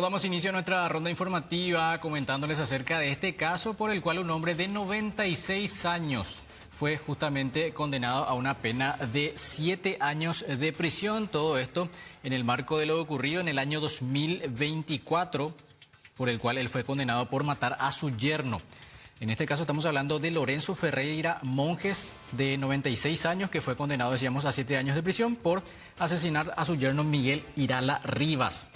damos inicio a nuestra ronda informativa comentándoles acerca de este caso por el cual un hombre de 96 años fue justamente condenado a una pena de 7 años de prisión. Todo esto en el marco de lo ocurrido en el año 2024, por el cual él fue condenado por matar a su yerno. En este caso estamos hablando de Lorenzo Ferreira Monjes, de 96 años, que fue condenado, decíamos, a 7 años de prisión por asesinar a su yerno Miguel Irala Rivas.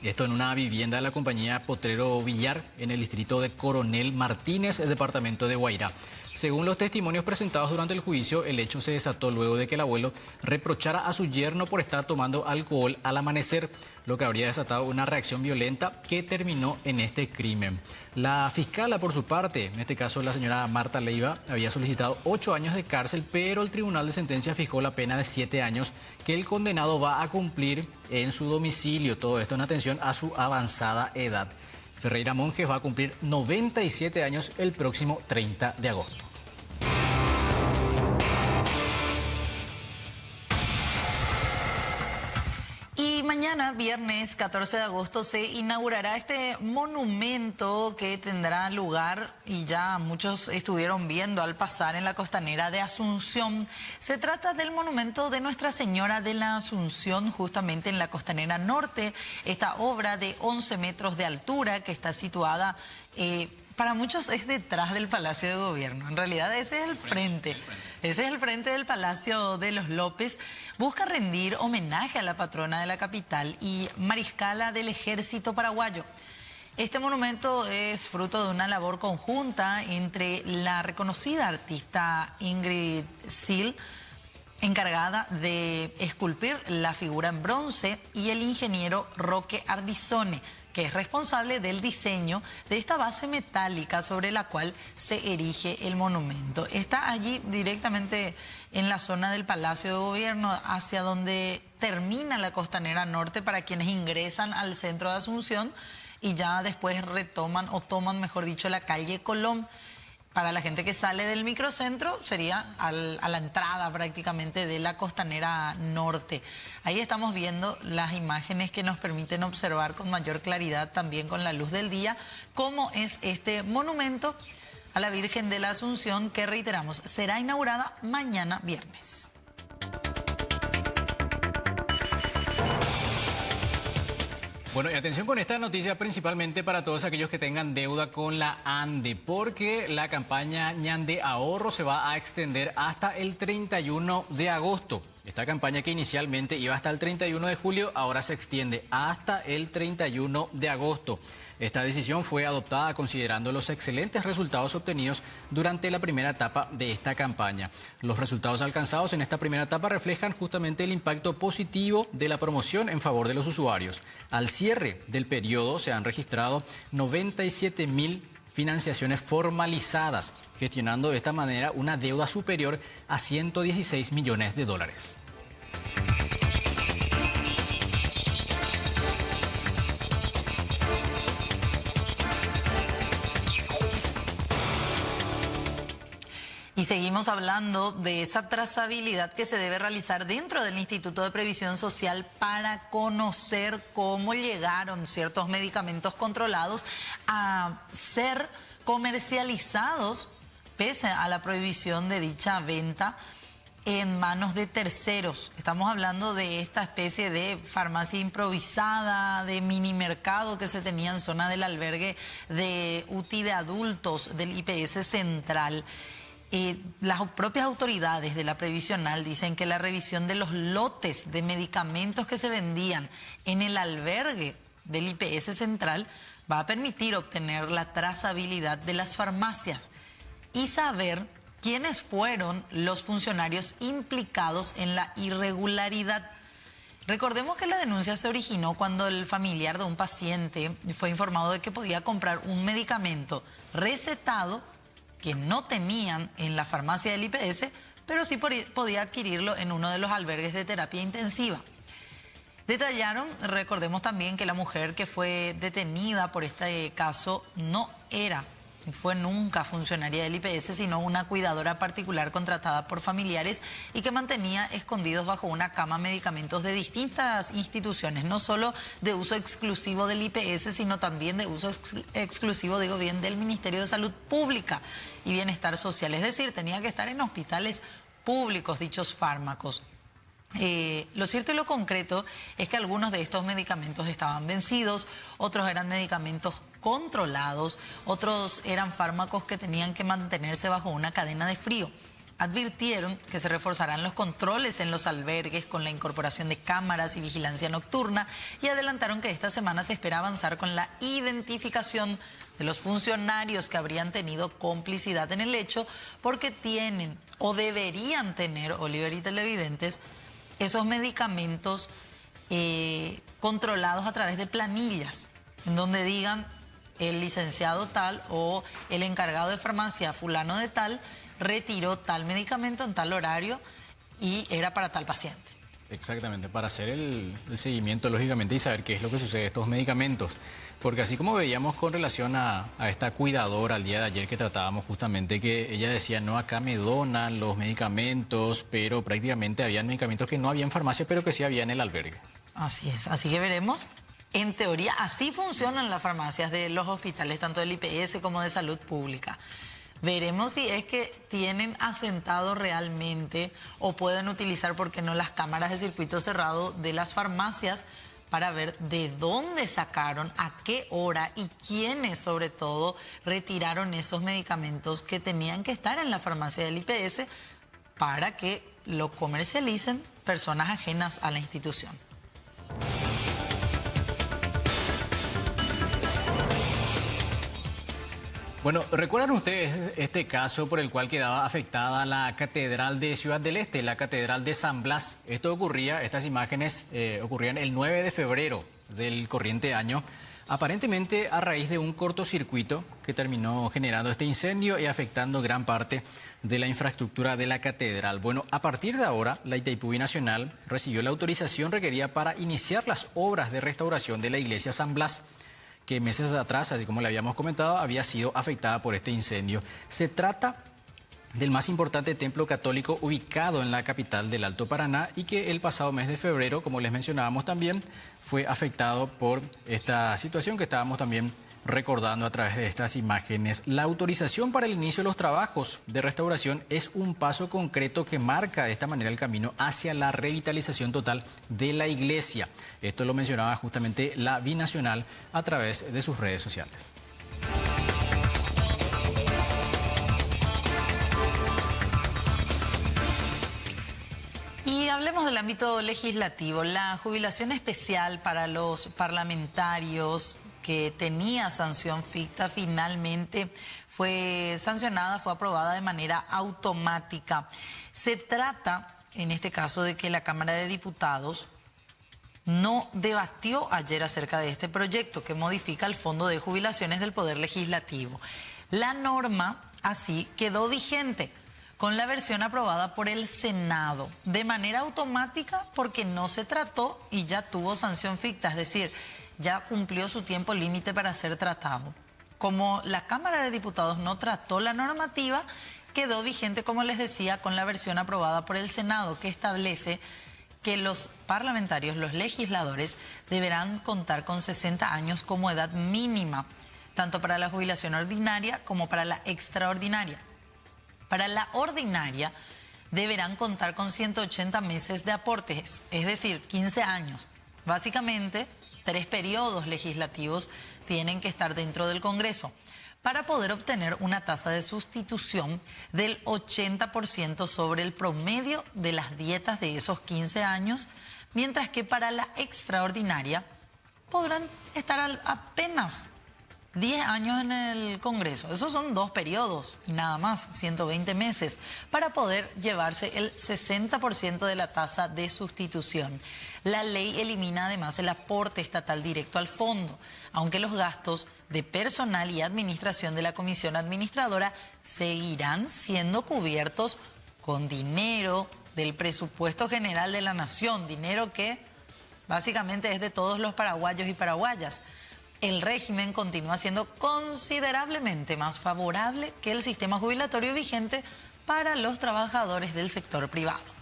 Esto en una vivienda de la compañía Potrero Villar, en el distrito de Coronel Martínez, el departamento de Guairá. Según los testimonios presentados durante el juicio, el hecho se desató luego de que el abuelo reprochara a su yerno por estar tomando alcohol al amanecer, lo que habría desatado una reacción violenta que terminó en este crimen. La fiscala, por su parte, en este caso la señora Marta Leiva, había solicitado 8 años de cárcel, pero el tribunal de sentencia fijó la pena de 7 años que el condenado va a cumplir en su domicilio. Todo esto en atención a su avanzada edad. Ferreira Monjes va a cumplir 97 años el próximo 30 de agosto. Y mañana, viernes 14 de agosto, se inaugurará este monumento que tendrá lugar, y ya muchos estuvieron viendo al pasar, en la costanera de Asunción. Se trata del monumento de Nuestra Señora de la Asunción, justamente en la costanera norte. Esta obra de 11 metros de altura, que está situada, para muchos es detrás del Palacio de Gobierno. En realidad ese es el frente. Ese es el frente del Palacio de los López. Busca rendir homenaje a la patrona de la capital y mariscala del Ejército Paraguayo. Este monumento es fruto de una labor conjunta entre la reconocida artista Ingrid Sil, encargada de esculpir la figura en bronce, y el ingeniero Roque Ardizone, que es responsable del diseño de esta base metálica sobre la cual se erige el monumento. Está allí directamente en la zona del Palacio de Gobierno, hacia donde termina la costanera norte para quienes ingresan al centro de Asunción, y ya después retoman o toman, mejor dicho, la calle Colón. Para la gente que sale del microcentro sería a la entrada prácticamente de la costanera norte. Ahí estamos viendo las imágenes que nos permiten observar con mayor claridad, también con la luz del día, cómo es este monumento a la Virgen de la Asunción, que, reiteramos, será inaugurada mañana viernes. Bueno, y atención con esta noticia, principalmente para todos aquellos que tengan deuda con la ANDE, porque la campaña Ñande Ahorro se va a extender hasta el 31 de agosto. Esta campaña, que inicialmente iba hasta el 31 de julio, ahora se extiende hasta el 31 de agosto. Esta decisión fue adoptada considerando los excelentes resultados obtenidos durante la primera etapa de esta campaña. Los resultados alcanzados en esta primera etapa reflejan justamente el impacto positivo de la promoción en favor de los usuarios. Al cierre del periodo se han registrado 97.000 financiaciones formalizadas, gestionando de esta manera una deuda superior a 116 millones de dólares. Y seguimos hablando de esa trazabilidad que se debe realizar dentro del Instituto de Previsión Social para conocer cómo llegaron ciertos medicamentos controlados a ser comercializados, pese a la prohibición de dicha venta, en manos de terceros. Estamos hablando de esta especie de farmacia improvisada, de mini mercado que se tenía en zona del albergue de UTI de adultos del IPS Central. Las propias autoridades de la previsional dicen que la revisión de los lotes de medicamentos que se vendían en el albergue del IPS Central va a permitir obtener la trazabilidad de las farmacias y saber quiénes fueron los funcionarios implicados en la irregularidad. Recordemos que la denuncia se originó cuando el familiar de un paciente fue informado de que podía comprar un medicamento recetado que no tenían en la farmacia del IPS, pero sí podía adquirirlo en uno de los albergues de terapia intensiva. Detallaron, recordemos también, que la mujer que fue detenida por este caso no era fue nunca funcionaria del IPS, sino una cuidadora particular contratada por familiares y que mantenía escondidos bajo una cama medicamentos de distintas instituciones, no solo de uso exclusivo del IPS, sino también de uso exclusivo, digo bien, del Ministerio de Salud Pública y Bienestar Social. Es decir, tenía que estar en hospitales públicos dichos fármacos. Lo cierto y lo concreto es que algunos de estos medicamentos estaban vencidos, otros eran medicamentos controlados, otros eran fármacos que tenían que mantenerse bajo una cadena de frío. Advirtieron que se reforzarán los controles en los albergues con la incorporación de cámaras y vigilancia nocturna y adelantaron que esta semana se espera avanzar con la identificación de los funcionarios que habrían tenido complicidad en el hecho porque tienen o deberían tener, Oliver y televidentes, esos medicamentos controlados a través de planillas, en donde digan el licenciado tal o el encargado de farmacia fulano de tal retiró tal medicamento en tal horario y era para tal paciente. Exactamente, para hacer el seguimiento, lógicamente, y saber qué es lo que sucede a estos medicamentos. Porque así como veíamos con relación a esta cuidadora el día de ayer que tratábamos justamente, que ella decía, no, acá me donan los medicamentos, pero prácticamente habían medicamentos que no había en farmacia, pero que sí había en el albergue. Así es, así que veremos. En teoría, así funcionan las farmacias de los hospitales, tanto del IPS como de salud pública. Veremos si es que tienen asentado realmente o pueden utilizar, ¿por qué no?, las cámaras de circuito cerrado de las farmacias para ver de dónde sacaron, a qué hora y quiénes, sobre todo, retiraron esos medicamentos que tenían que estar en la farmacia del IPS para que lo comercialicen personas ajenas a la institución. Bueno, ¿recuerdan ustedes este caso por el cual quedaba afectada la Catedral de Ciudad del Este, la Catedral de San Blas? Estas imágenes ocurrían el 9 de febrero del corriente año, aparentemente a raíz de un cortocircuito que terminó generando este incendio y afectando gran parte de la infraestructura de la catedral. Bueno, a partir de ahora, la Itaipú Binacional recibió la autorización requerida para iniciar las obras de restauración de la iglesia San Blas, que meses atrás, así como le habíamos comentado, había sido afectada por este incendio. Se trata del más importante templo católico ubicado en la capital del Alto Paraná y que el pasado mes de febrero, como les mencionábamos también, fue afectado por esta situación que estábamos también recordando a través de estas imágenes. La autorización para el inicio de los trabajos de restauración es un paso concreto que marca de esta manera el camino hacia la revitalización total de la iglesia. Esto lo mencionaba justamente la Binacional a través de sus redes sociales. Y hablemos del ámbito legislativo. La jubilación especial para los parlamentarios que tenía sanción ficta finalmente fue sancionada, fue aprobada de manera automática. Se trata, en este caso, de que la Cámara de Diputados no debatió ayer acerca de este proyecto que modifica el Fondo de Jubilaciones del Poder Legislativo. La norma así quedó vigente con la versión aprobada por el Senado de manera automática porque no se trató y ya tuvo sanción ficta, es decir, ya cumplió su tiempo límite para ser tratado. Como la Cámara de Diputados no trató la normativa, quedó vigente, como les decía, con la versión aprobada por el Senado, que establece que los parlamentarios, los legisladores, deberán contar con 60 años como edad mínima, tanto para la jubilación ordinaria como para la extraordinaria. Para la ordinaria, deberán contar con 180 meses de aportes, es decir, 15 años. Básicamente, 3 periodos legislativos tienen que estar dentro del Congreso para poder obtener una tasa de sustitución del 80% sobre el promedio de las dietas de esos 15 años, mientras que para la extraordinaria podrán estar apenas 10 años en el Congreso. Esos son 2 periodos y nada más, 120 meses, para poder llevarse el 60% de la tasa de sustitución. La ley elimina además el aporte estatal directo al fondo, aunque los gastos de personal y administración de la comisión administradora seguirán siendo cubiertos con dinero del presupuesto general de la nación, dinero que básicamente es de todos los paraguayos y paraguayas. el régimen continúa siendo considerablemente más favorable que el sistema jubilatorio vigente para los trabajadores del sector privado.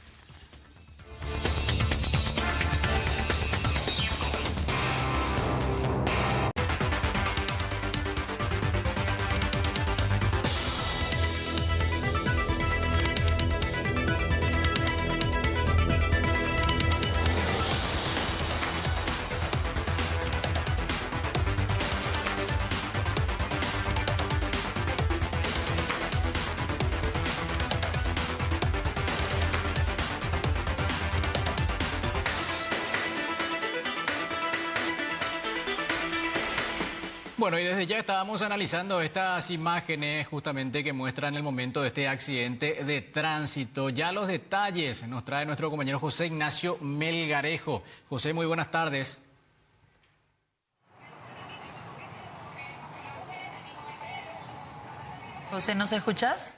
Bueno, y desde ya estábamos analizando estas imágenes justamente que muestran el momento de este accidente de tránsito. Ya los detalles nos trae nuestro compañero José Ignacio Melgarejo. José, muy buenas tardes. José, ¿nos escuchas?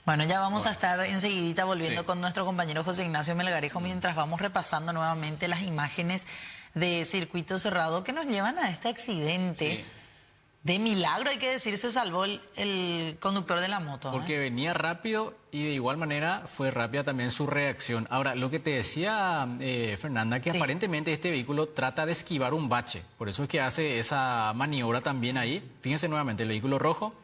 Bueno, ya vamos a estar enseguidita volviendo con nuestro compañero José Ignacio Melgarejo mientras vamos repasando nuevamente las imágenes de circuito cerrado que nos llevan a este accidente. De milagro, hay que decir, se salvó el conductor de la moto. Porque venía rápido y de igual manera fue rápida también su reacción. Ahora, lo que te decía Fernanda, que aparentemente este vehículo trata de esquivar un bache. Por eso es que hace esa maniobra también ahí. Fíjense nuevamente, el vehículo rojo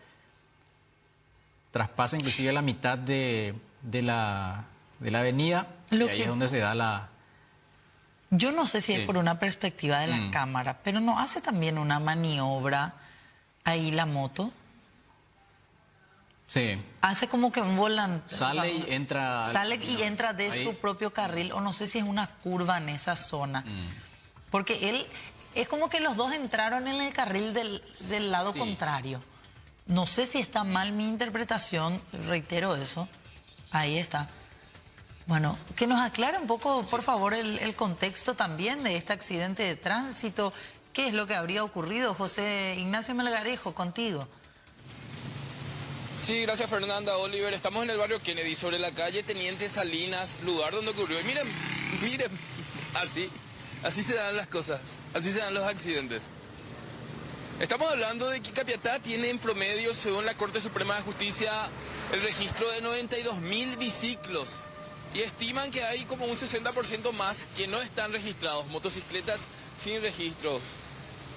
traspasa inclusive la mitad de la avenida. Y ahí es donde se da la... Yo no sé si es por una perspectiva de la cámara, pero ¿no hace también una maniobra ahí la moto? Sí. Hace como que un volante. Sale y entra. Sale y entra de su propio carril, o no sé si es una curva en esa zona. Porque él, es como que los dos entraron en el carril del lado contrario. No sé si está mal mi interpretación, reitero eso. Ahí está. Bueno, que nos aclare un poco, por favor, el contexto también de este accidente de tránsito. ¿Qué es lo que habría ocurrido? José Ignacio Melgarejo, contigo. Sí, gracias Fernanda, Oliver. Estamos en el barrio Kennedy, sobre la calle Teniente Salinas, lugar donde ocurrió. Y miren, así se dan las cosas, así se dan los accidentes. Estamos hablando de que Capiatá tiene en promedio, según la Corte Suprema de Justicia, el registro de 92.000 biciclos. Y estiman que hay como un 60% más que no están registrados, motocicletas sin registros.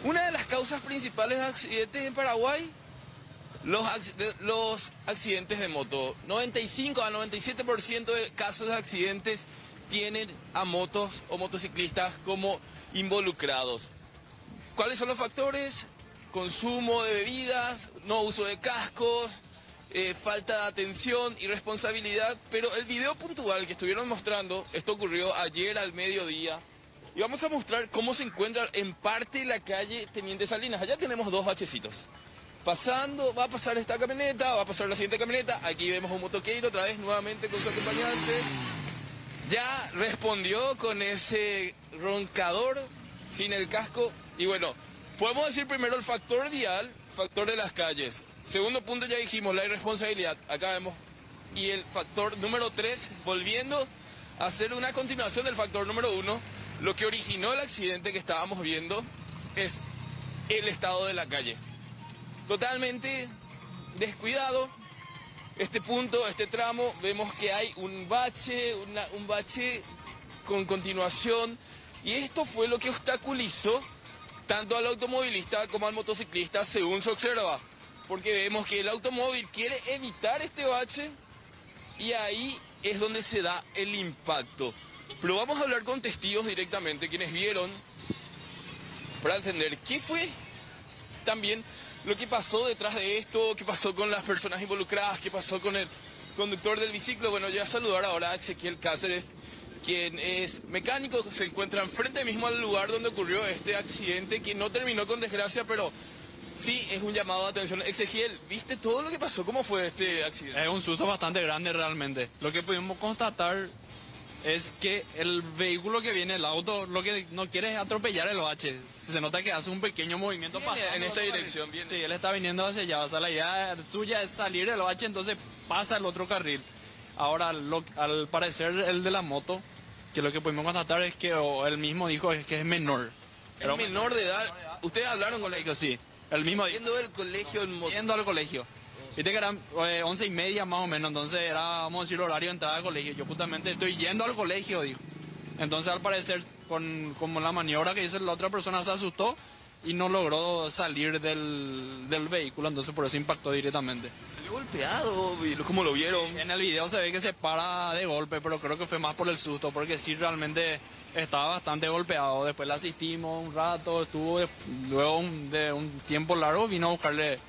Una de las causas principales de accidentes en Paraguay, los accidentes de moto. 95 a 97% de casos de accidentes tienen a motos o motociclistas como involucrados. ¿Cuáles son los factores? Consumo de bebidas, no uso de cascos, falta de atención, irresponsabilidad, pero el video puntual que estuvieron mostrando, esto ocurrió ayer al mediodía, y vamos a mostrar cómo se encuentra en parte la calle Teniente Salinas. Allá tenemos dos bachecitos. Pasando, va a pasar esta camioneta, va a pasar la siguiente camioneta, aquí vemos un motoqueiro otra vez nuevamente con su acompañante. Ya respondió con ese roncador sin el casco, y bueno, podemos decir primero el factor vial, factor de las calles. Segundo punto, ya dijimos, la irresponsabilidad, acá vemos. Y el factor número 3, volviendo a hacer una continuación del factor número 1, lo que originó el accidente que estábamos viendo es el estado de la calle. Totalmente descuidado, este punto, este tramo, vemos que hay un bache con continuación, y esto fue lo que obstaculizó tanto al automovilista como al motociclista, según se observa. Porque vemos que el automóvil quiere evitar este bache y ahí es donde se da el impacto. Pero vamos a hablar con testigos directamente, quienes vieron, para entender qué fue también lo que pasó detrás de esto, qué pasó con las personas involucradas, qué pasó con el conductor del biciclo. Bueno, yo voy a saludar ahora a Ezequiel Cáceres, quien es mecánico, se encuentra enfrente mismo al lugar donde ocurrió este accidente, que no terminó con desgracia, pero sí es un llamado de atención. Ezequiel, ¿viste todo lo que pasó? ¿Cómo fue este accidente? Es un susto bastante grande realmente. Lo que pudimos constatar es que el vehículo que viene, el auto, lo que no quiere es atropellar el bache. Se nota que hace un pequeño movimiento en esta dirección. Viene. Sí, él está viniendo hacia allá. O sea, la idea suya es salir del bache, entonces pasa al otro carril. Ahora, al parecer, el de la moto, que lo que pudimos constatar es que él mismo dijo es que es menor. Es menor de edad. Ustedes hablaron con él. Colegio, sí. El mismo día. Yendo del colegio en moto. Yendo al colegio. Viste que eran 11:30 más o menos, entonces era, vamos a decir, horario de entrada al colegio. Yo justamente estoy yendo al colegio, dijo. Entonces al parecer, como la maniobra que hizo la otra persona se asustó y no logró salir del vehículo, entonces por eso impactó directamente. Salió golpeado, ¿cómo lo vieron? En el video se ve que se para de golpe, pero creo que fue más por el susto, porque sí realmente estaba bastante golpeado. Después le asistimos un rato, luego de un tiempo largo vino a buscarle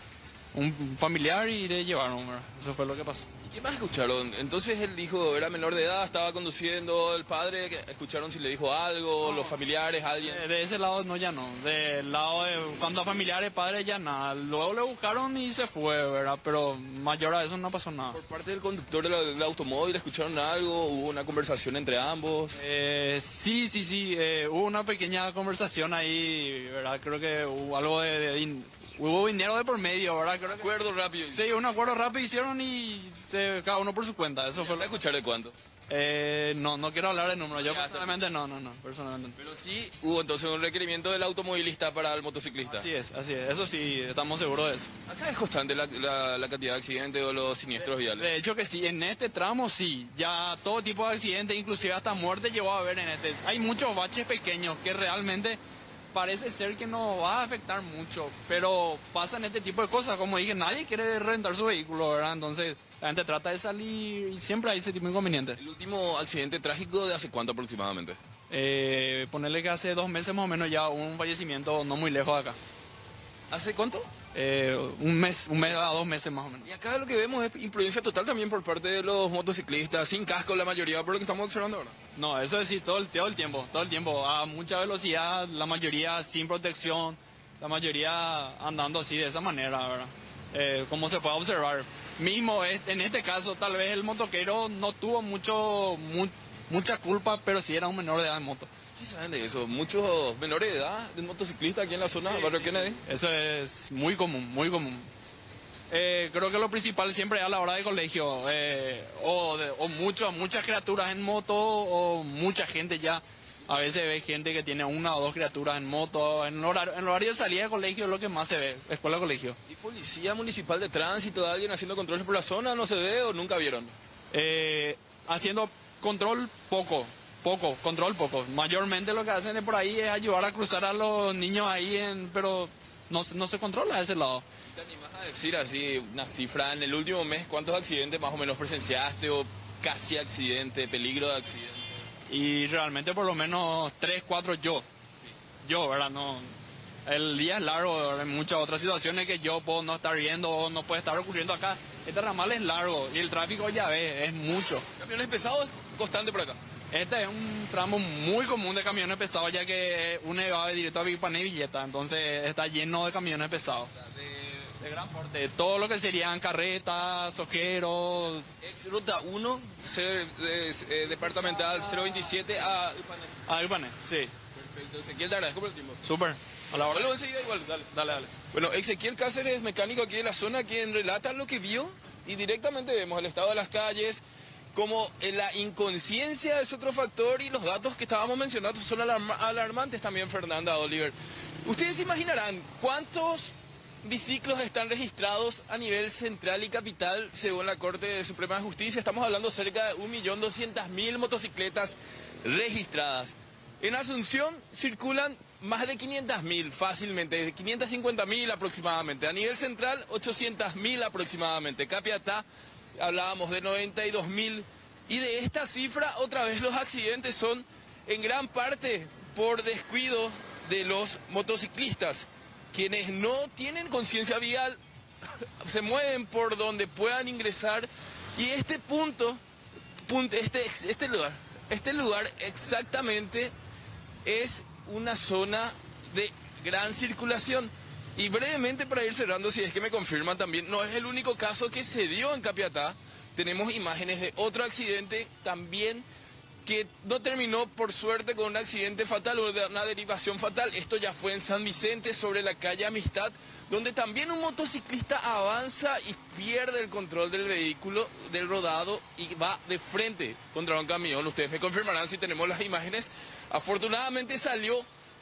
un familiar y le llevaron, ¿verdad? Eso fue lo que pasó. ¿Y qué más escucharon? Entonces él dijo, era menor de edad, estaba conduciendo, el padre, ¿escucharon si le dijo algo, los familiares, alguien? De ese lado no, ya no. Del lado de cuando a familiares, padres, ya nada. Luego le buscaron y se fue, ¿verdad? Pero mayor a eso no pasó nada. Por parte del conductor del automóvil, ¿escucharon algo? ¿Hubo una conversación entre ambos? Sí. Hubo una pequeña conversación ahí, ¿verdad? Creo que hubo algo hubo dinero de por medio, ¿verdad? Creo que... Acuerdo rápido. Sí, un acuerdo rápido hicieron y cada uno por su cuenta. Eso fue ¿Para escuchar de cuánto? No quiero hablar de números. Yo personalmente no. Personalmente no. Pero sí hubo entonces un requerimiento del automovilista para el motociclista. Así es. Eso sí, estamos seguros de eso. Acá es constante la cantidad de accidentes o los siniestros viales. De hecho que sí, en este tramo sí. Ya todo tipo de accidentes, inclusive hasta muerte llegó a haber en este. Hay muchos baches pequeños que realmente parece ser que no va a afectar mucho, pero pasan este tipo de cosas. Como dije, nadie quiere rentar su vehículo, ¿verdad? Entonces la gente trata de salir y siempre hay ese tipo de inconvenientes. ¿El último accidente trágico de hace cuánto aproximadamente? Ponerle que hace 2 meses más o menos ya hubo un fallecimiento no muy lejos de acá. ¿Hace cuánto? Un mes a 2 meses más o menos. Y acá lo que vemos es imprudencia total también por parte de los motociclistas, sin casco la mayoría, por lo que estamos observando ahora. No, eso es sí, todo el tiempo, a mucha velocidad, la mayoría sin protección, la mayoría andando así de esa manera, ¿verdad? Como se puede observar. Mismo en este caso, tal vez el motoquero no tuvo mucha culpa, pero sí era un menor de edad en moto. ¿Qué saben de eso? Muchos menores de edad de motociclistas aquí en la zona, Barrio Kennedy. Eso es muy común, muy común. Creo que lo principal siempre es a la hora de colegio, o muchas criaturas en moto, o mucha gente ya. A veces ve gente que tiene 1 o 2 criaturas en moto. En el horario de salida de colegio es lo que más se ve, escuela-colegio. ¿Y policía municipal de tránsito, alguien haciendo controles por la zona, no se ve o nunca vieron? Haciendo control poco. Mayormente lo que hacen de por ahí es ayudar a cruzar a los niños ahí, pero no se controla a ese lado. ¿Te animas a decir así una cifra en el último mes? ¿Cuántos accidentes más o menos presenciaste o casi accidente, peligro de accidente? Y realmente por lo menos 3, 4 yo, ¿verdad? No, el día es largo, ¿verdad? Hay muchas otras situaciones que yo puedo no estar viendo o no puede estar ocurriendo acá. Este ramal es largo y el tráfico ya ves, es mucho. ¿Camiones pesados es constante por acá? Este es un tramo muy común de camiones pesados, ya que uno va directo a Vipané y Villeta, entonces está lleno de camiones pesados. De gran porte, todo lo que serían carretas, ojeros. Ex ruta 1, departamental 027 a Vipané. A Vipané, sí. Perfecto, Ezequiel, te agradezco por el tiempo. Súper. A la hora. Vuelvo enseguida igual, dale. Bueno, Ezequiel Cáceres, mecánico aquí en la zona, quien relata lo que vio y directamente vemos el estado de las calles. Como la inconsciencia es otro factor y los datos que estábamos mencionando son alarmantes también, Fernanda Oliver. Ustedes se imaginarán cuántos biciclos están registrados a nivel central y capital según la Corte Suprema de Justicia. Estamos hablando cerca de 1.200.000 motocicletas registradas. En Asunción circulan más de 500.000 fácilmente, de 550.000 aproximadamente. A nivel central, 800.000 aproximadamente. Capiatá, hablábamos de 92.000. Y de esta cifra, otra vez los accidentes son en gran parte por descuido de los motociclistas, quienes no tienen conciencia vial, se mueven por donde puedan ingresar. Y este este lugar exactamente es una zona de gran circulación. Y brevemente para ir cerrando, si es que me confirman también, no es el único caso que se dio en Capiatá. Tenemos imágenes de otro accidente también que no terminó por suerte con un accidente fatal o una derivación fatal. Esto ya fue en San Vicente, sobre la calle Amistad, donde también un motociclista avanza y pierde el control del vehículo, del rodado, y va de frente contra un camión. Ustedes me confirmarán si tenemos las imágenes. Afortunadamente salió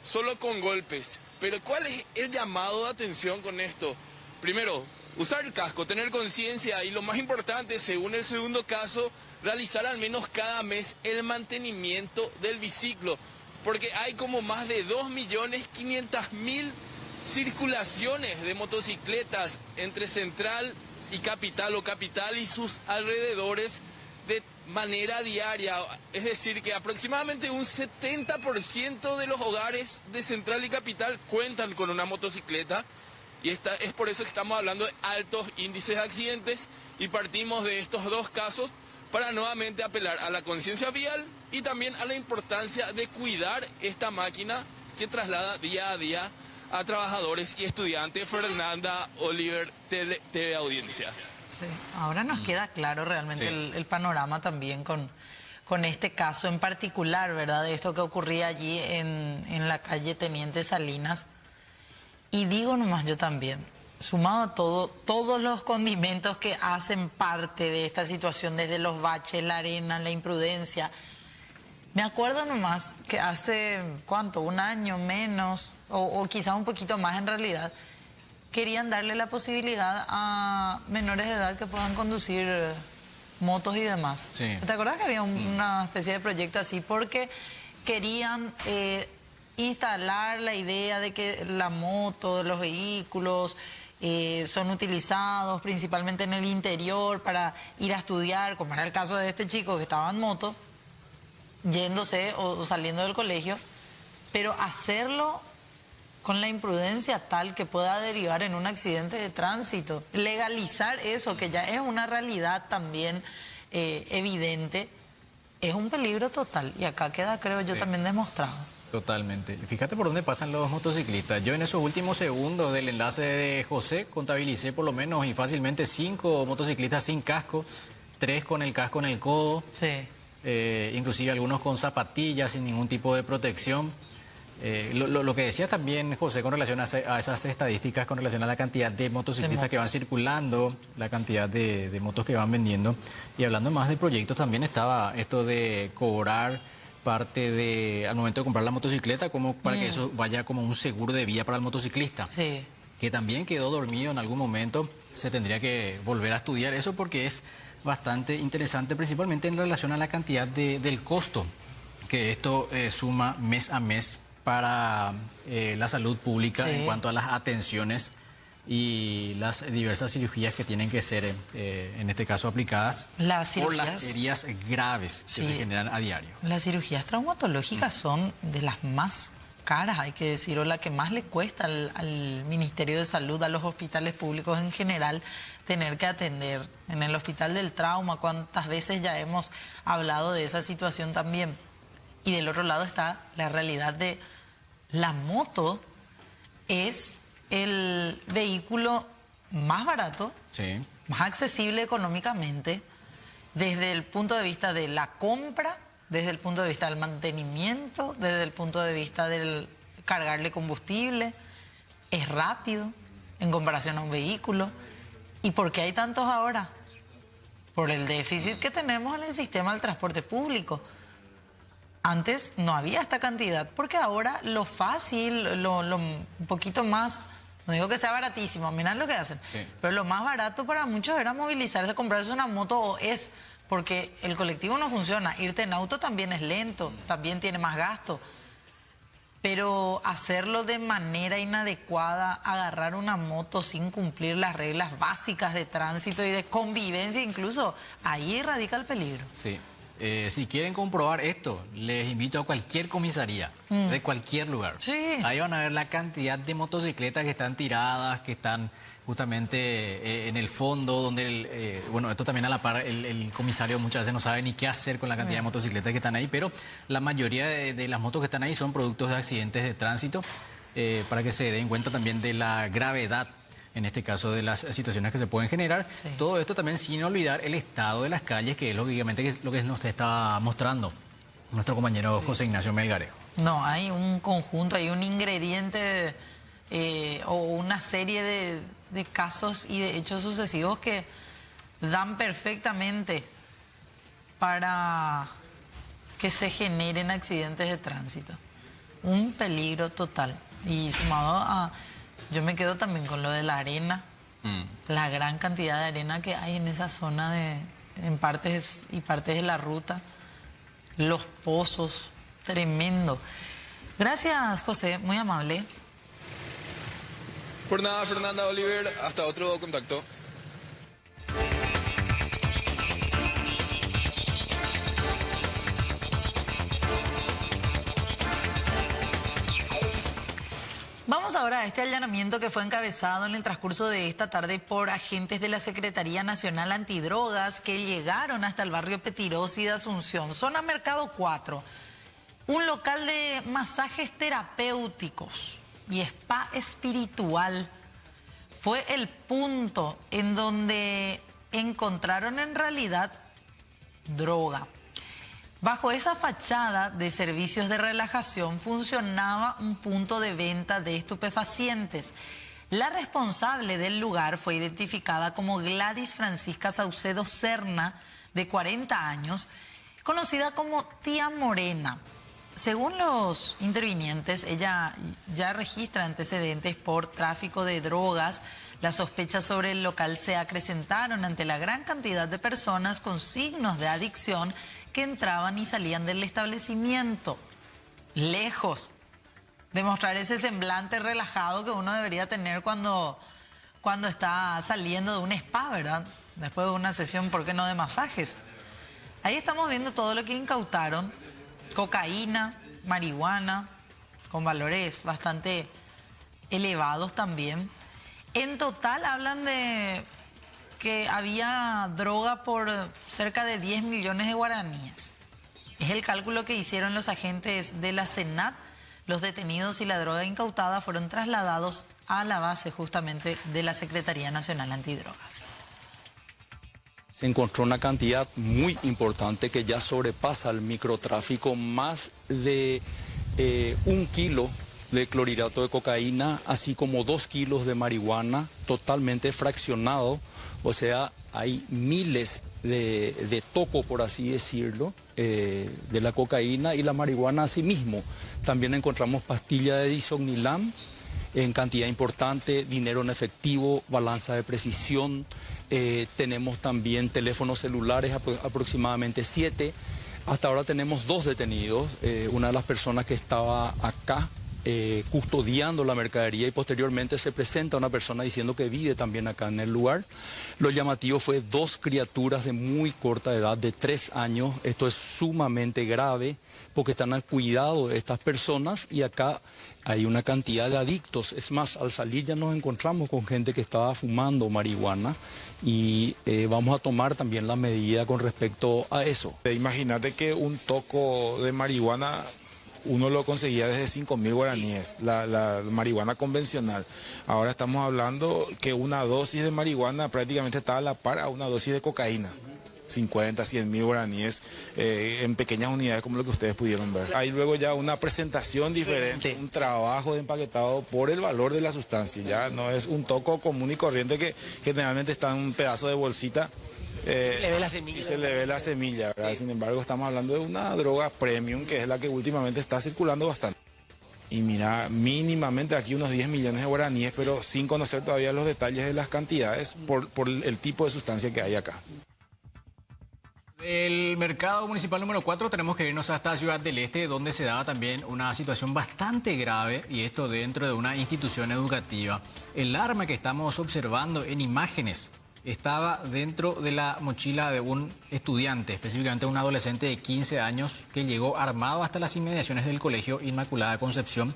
solo con golpes. Pero ¿cuál es el llamado de atención con esto? Primero, usar el casco, tener conciencia y lo más importante, según el segundo caso, realizar al menos cada mes el mantenimiento del biciclo. Porque hay como más de 2.500.000 circulaciones de motocicletas entre Central y Capital o Capital y sus alrededores de manera diaria. Es decir, que aproximadamente un 70% de los hogares de Central y Capital cuentan con una motocicleta. Y es por eso que estamos hablando de altos índices de accidentes y partimos de estos dos casos para nuevamente apelar a la conciencia vial y también a la importancia de cuidar esta máquina que traslada día a día a trabajadores y estudiantes. Fernanda, Oliver, TV Audiencia. Sí, ahora nos queda claro realmente el panorama también con este caso en particular, ¿verdad? De esto que ocurría allí en la calle Teniente Salinas. Y digo nomás yo también, sumado a todos los condimentos que hacen parte de esta situación, desde los baches, la arena, la imprudencia. Me acuerdo nomás que hace, ¿cuánto? Un año menos, o quizás un poquito más en realidad, querían darle la posibilidad a menores de edad que puedan conducir motos y demás. Sí. ¿Te acuerdas que había una especie de proyecto así? Porque querían instalar la idea de que la moto, los vehículos son utilizados principalmente en el interior para ir a estudiar, como era el caso de este chico que estaba en moto, yéndose o saliendo del colegio, pero hacerlo con la imprudencia tal que pueda derivar en un accidente de tránsito. Legalizar eso, que ya es una realidad también evidente, es un peligro total. Y acá queda, creo yo, también demostrado. Totalmente. Fíjate por dónde pasan los motociclistas. Yo en esos últimos segundos del enlace de José contabilicé por lo menos y fácilmente 5 motociclistas sin casco, 3 con el casco en el codo. Sí. Inclusive algunos con zapatillas sin ningún tipo de protección. Lo que decía también José con relación a esas estadísticas, con relación a la cantidad de motociclistas que van circulando, la cantidad de motos que van vendiendo. Y hablando más de proyectos, también estaba esto de cobrar parte de, al momento de comprar la motocicleta, como para que eso vaya como un seguro de vía para el motociclista. Sí. Que también quedó dormido en algún momento. Se tendría que volver a estudiar eso porque es bastante interesante, principalmente en relación a la cantidad del costo que esto suma mes a mes para la salud pública en cuanto a las atenciones y las diversas cirugías que tienen que ser, en este caso, aplicadas por las heridas graves que se generan a diario. Las cirugías traumatológicas son de las más caras, hay que decir, o la que más le cuesta al Ministerio de Salud, a los hospitales públicos en general, tener que atender. En el Hospital del Trauma, cuántas veces ya hemos hablado de esa situación también. Y del otro lado está la realidad de la moto es el vehículo más barato, más accesible económicamente, desde el punto de vista de la compra, desde el punto de vista del mantenimiento, desde el punto de vista del cargarle combustible, es rápido en comparación a un vehículo. ¿Y por qué hay tantos ahora? Por el déficit que tenemos en el sistema del transporte público. Antes no había esta cantidad, porque ahora lo fácil, un poquito más, no digo que sea baratísimo, mirad lo que hacen, pero lo más barato para muchos era movilizarse, comprarse una moto, o es porque el colectivo no funciona. Irte en auto también es lento, también tiene más gasto. Pero hacerlo de manera inadecuada, agarrar una moto sin cumplir las reglas básicas de tránsito y de convivencia incluso, ahí radica el peligro. Sí. Si quieren comprobar esto, les invito a cualquier comisaría, de cualquier lugar. Sí. Ahí van a ver la cantidad de motocicletas que están tiradas, que están justamente en el fondo, donde, bueno, esto también a la par, el comisario muchas veces no sabe ni qué hacer con la cantidad de motocicletas que están ahí, pero la mayoría de las motos que están ahí son productos de accidentes de tránsito, para que se den cuenta también de la gravedad, en este caso, de las situaciones que se pueden generar. Todo esto también sin olvidar el estado de las calles, que es lógicamente lo que nos está mostrando nuestro compañero José Ignacio Melgarejo. No, hay un conjunto, hay un ingrediente o una serie de casos y de hechos sucesivos que dan perfectamente para que se generen accidentes de tránsito. un peligro total. Y sumado a, yo me quedo también con lo de la arena, la gran cantidad de arena que hay en esa zona en partes y partes de la ruta, los pozos, tremendo. Gracias, José, muy amable. Por nada, Fernanda, Oliver, hasta otro contacto. Vamos ahora a este allanamiento que fue encabezado en el transcurso de esta tarde por agentes de la Secretaría Nacional Antidrogas que llegaron hasta el barrio Petirosi de Asunción, zona Mercado 4, un local de masajes terapéuticos y spa espiritual. Fue el punto en donde encontraron en realidad droga. Bajo esa fachada de servicios de relajación funcionaba un punto de venta de estupefacientes. La responsable del lugar fue identificada como Gladys Francisca Saucedo Serna, de 40 años, conocida como Tía Morena. Según los intervinientes, ella ya registra antecedentes por tráfico de drogas. Las sospechas sobre el local se acrecentaron ante la gran cantidad de personas con signos de adicción que entraban y salían del establecimiento. Lejos de mostrar ese semblante relajado que uno debería tener cuando está saliendo de un spa, ¿verdad? Después de una sesión, ¿por qué no de masajes? Ahí estamos viendo todo lo que incautaron. Cocaína, marihuana, con valores bastante elevados también. En total hablan de que había droga por cerca de 10 millones de guaraníes. Es el cálculo que hicieron los agentes de la SENAT. Los detenidos y la droga incautada fueron trasladados a la base justamente de la Secretaría Nacional Antidrogas. Se encontró una cantidad muy importante que ya sobrepasa el microtráfico, más de 1 kilo de clorhidrato de cocaína, así como 2 kilos de marihuana totalmente fraccionado. O sea, hay miles de toco, por así decirlo, de la cocaína y la marihuana asimismo. También encontramos pastillas de disognilam en cantidad importante, dinero en efectivo, balanza de precisión. Tenemos también teléfonos celulares, aproximadamente 7. Hasta ahora tenemos 2 detenidos. Una de las personas que estaba acá custodiando la mercadería, y posteriormente se presenta una persona diciendo que vive también acá en el lugar. Lo llamativo fue 2 criaturas de muy corta edad, de 3 años. Esto es sumamente grave porque están al cuidado de estas personas y acá hay una cantidad de adictos. Es más, al salir ya nos encontramos con gente que estaba fumando marihuana y vamos a tomar también la medida con respecto a eso. Imagínate que un toco de marihuana uno lo conseguía desde 5.000 guaraníes, la marihuana convencional. Ahora estamos hablando que una dosis de marihuana prácticamente está a la par a una dosis de cocaína. 50, 100.000 guaraníes en pequeñas unidades como lo que ustedes pudieron ver. Hay luego ya una presentación diferente, un trabajo de empaquetado por el valor de la sustancia. Ya no es un toco común y corriente que generalmente está en un pedazo de bolsita. Se le ve la semilla. Y se le ve la semilla, ¿verdad? Sí. Sin embargo, estamos hablando de una droga premium que es la que últimamente está circulando bastante. Y mira, mínimamente aquí unos 10 millones de guaraníes, pero sin conocer todavía los detalles de las cantidades por el tipo de sustancia que hay acá. Del mercado municipal número 4 tenemos que irnos hasta Ciudad del Este, donde se daba también una situación bastante grave, y esto dentro de una institución educativa. El arma que estamos observando en imágenes estaba dentro de la mochila de un estudiante, específicamente un adolescente de 15 años que llegó armado hasta las inmediaciones del Colegio Inmaculada Concepción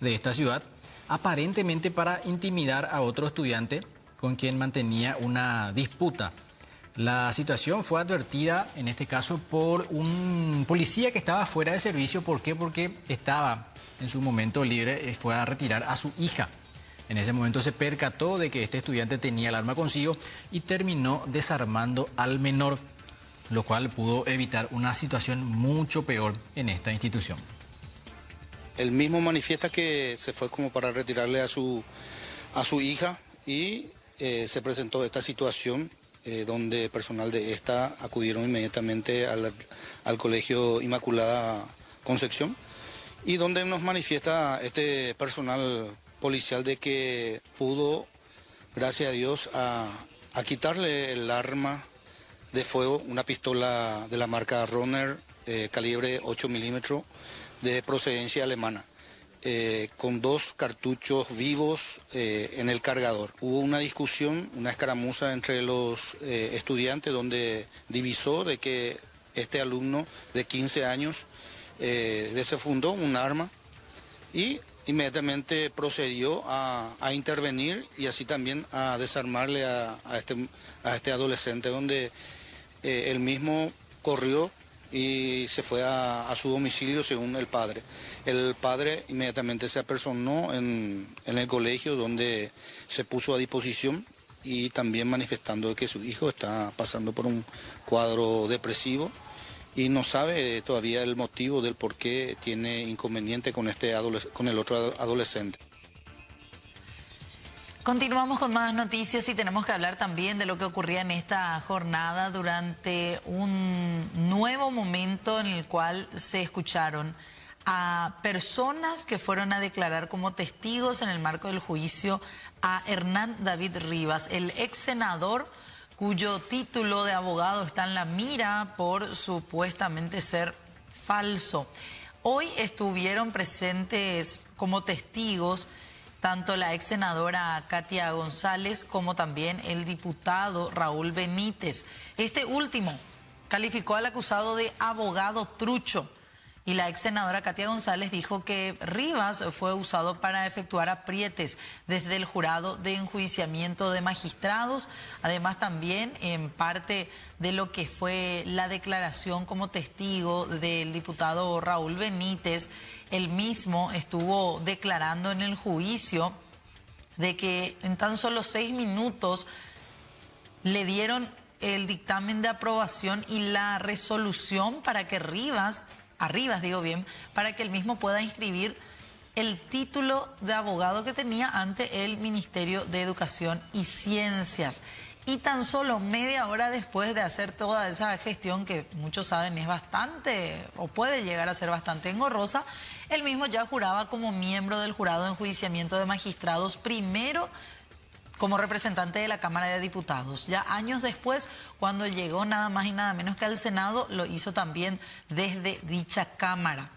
de esta ciudad, aparentemente para intimidar a otro estudiante con quien mantenía una disputa. La situación fue advertida, en este caso, por un policía que estaba fuera de servicio. ¿Por qué? Porque estaba en su momento libre, fue a retirar a su hija. En ese momento se percató de que este estudiante tenía el arma consigo y terminó desarmando al menor, lo cual pudo evitar una situación mucho peor en esta institución. Él mismo manifiesta que se fue como para retirarle a su hija y se presentó esta situación donde personal de esta acudieron inmediatamente al Colegio Inmaculada Concepción y donde nos manifiesta este personal policial de que pudo, gracias a Dios, a quitarle el arma de fuego, una pistola de la marca Roner, calibre 8 milímetros, de procedencia alemana, con 2 cartuchos vivos en el cargador. Hubo una discusión, una escaramuza entre los estudiantes, donde divisó de que este alumno de 15 años desenfundó un arma y inmediatamente procedió a intervenir y así también a desarmarle a este adolescente, donde él mismo corrió y se fue a su domicilio según el padre. El padre inmediatamente se apersonó en el colegio, donde se puso a disposición y también manifestando que su hijo está pasando por un cuadro depresivo y no sabe todavía el motivo del por qué tiene inconveniente con el otro adolescente. Continuamos con más noticias y tenemos que hablar también de lo que ocurría en esta jornada durante un nuevo momento en el cual se escucharon a personas que fueron a declarar como testigos en el marco del juicio a Hernán David Rivas, el ex senador cuyo título de abogado está en la mira por supuestamente ser falso. Hoy estuvieron presentes como testigos tanto la ex senadora Katia González como también el diputado Raúl Benítez. Este último calificó al acusado de abogado trucho y la ex senadora Katia González dijo que Rivas fue usado para efectuar aprietes desde el jurado de enjuiciamiento de magistrados. Además también en parte de lo que fue la declaración como testigo del diputado Raúl Benítez, él mismo estuvo declarando en el juicio de que en tan solo 6 minutos le dieron el dictamen de aprobación y la resolución para que para que él mismo pueda inscribir el título de abogado que tenía ante el Ministerio de Educación y Ciencias. Y tan solo media hora después de hacer toda esa gestión, que muchos saben es bastante, o puede llegar a ser bastante engorrosa, él mismo ya juraba como miembro del jurado de enjuiciamiento de magistrados, primero como representante de la Cámara de Diputados. Ya años después, cuando llegó nada más y nada menos que al Senado, lo hizo también desde dicha Cámara.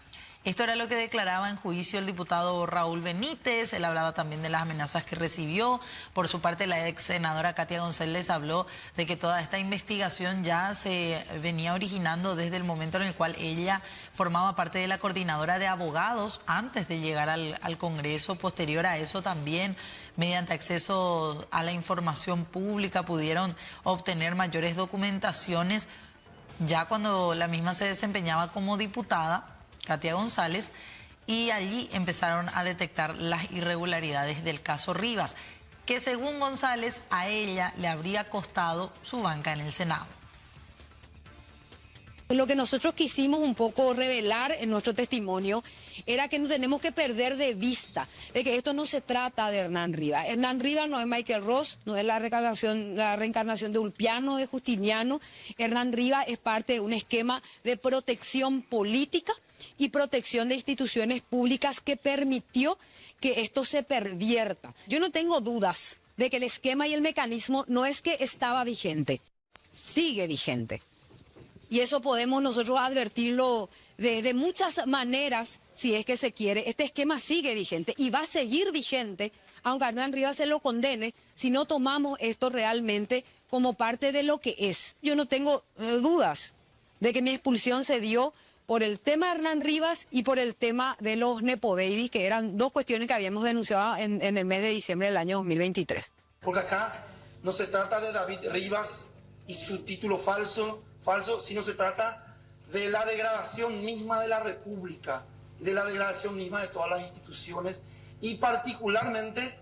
Esto era lo que declaraba en juicio el diputado Raúl Benítez. Él hablaba también de las amenazas que recibió. Por su parte, la ex senadora Katia González habló de que toda esta investigación ya se venía originando desde el momento en el cual ella formaba parte de la coordinadora de abogados antes de llegar al Congreso. Posterior a eso también, mediante acceso a la información pública, pudieron obtener mayores documentaciones ya cuando la misma se desempeñaba como diputada, Katia González, y allí empezaron a detectar las irregularidades del caso Rivas, que según González a ella le habría costado su banca en el Senado. Lo que nosotros quisimos un poco revelar en nuestro testimonio era que no tenemos que perder de vista de que esto no se trata de Hernán Rivas. Hernán Rivas no es Michael Ross, no es la reencarnación de Ulpiano, de Justiniano. Hernán Rivas es parte de un esquema de protección política y protección de instituciones públicas que permitió que esto se pervierta. Yo no tengo dudas de que el esquema y el mecanismo no es que estaba vigente, sigue vigente. Y eso podemos nosotros advertirlo de muchas maneras, si es que se quiere. Este esquema sigue vigente y va a seguir vigente, aunque a Hernán Rivas se lo condene, si no tomamos esto realmente como parte de lo que es. Yo no tengo dudas de que mi expulsión se dio por el tema de Hernán Rivas y por el tema de los Nepo Babies, que eran dos cuestiones que habíamos denunciado en el mes de diciembre del año 2023. Porque acá no se trata de David Rivas y su título falso, sino se trata de la degradación misma de la República, de la degradación misma de todas las instituciones y particularmente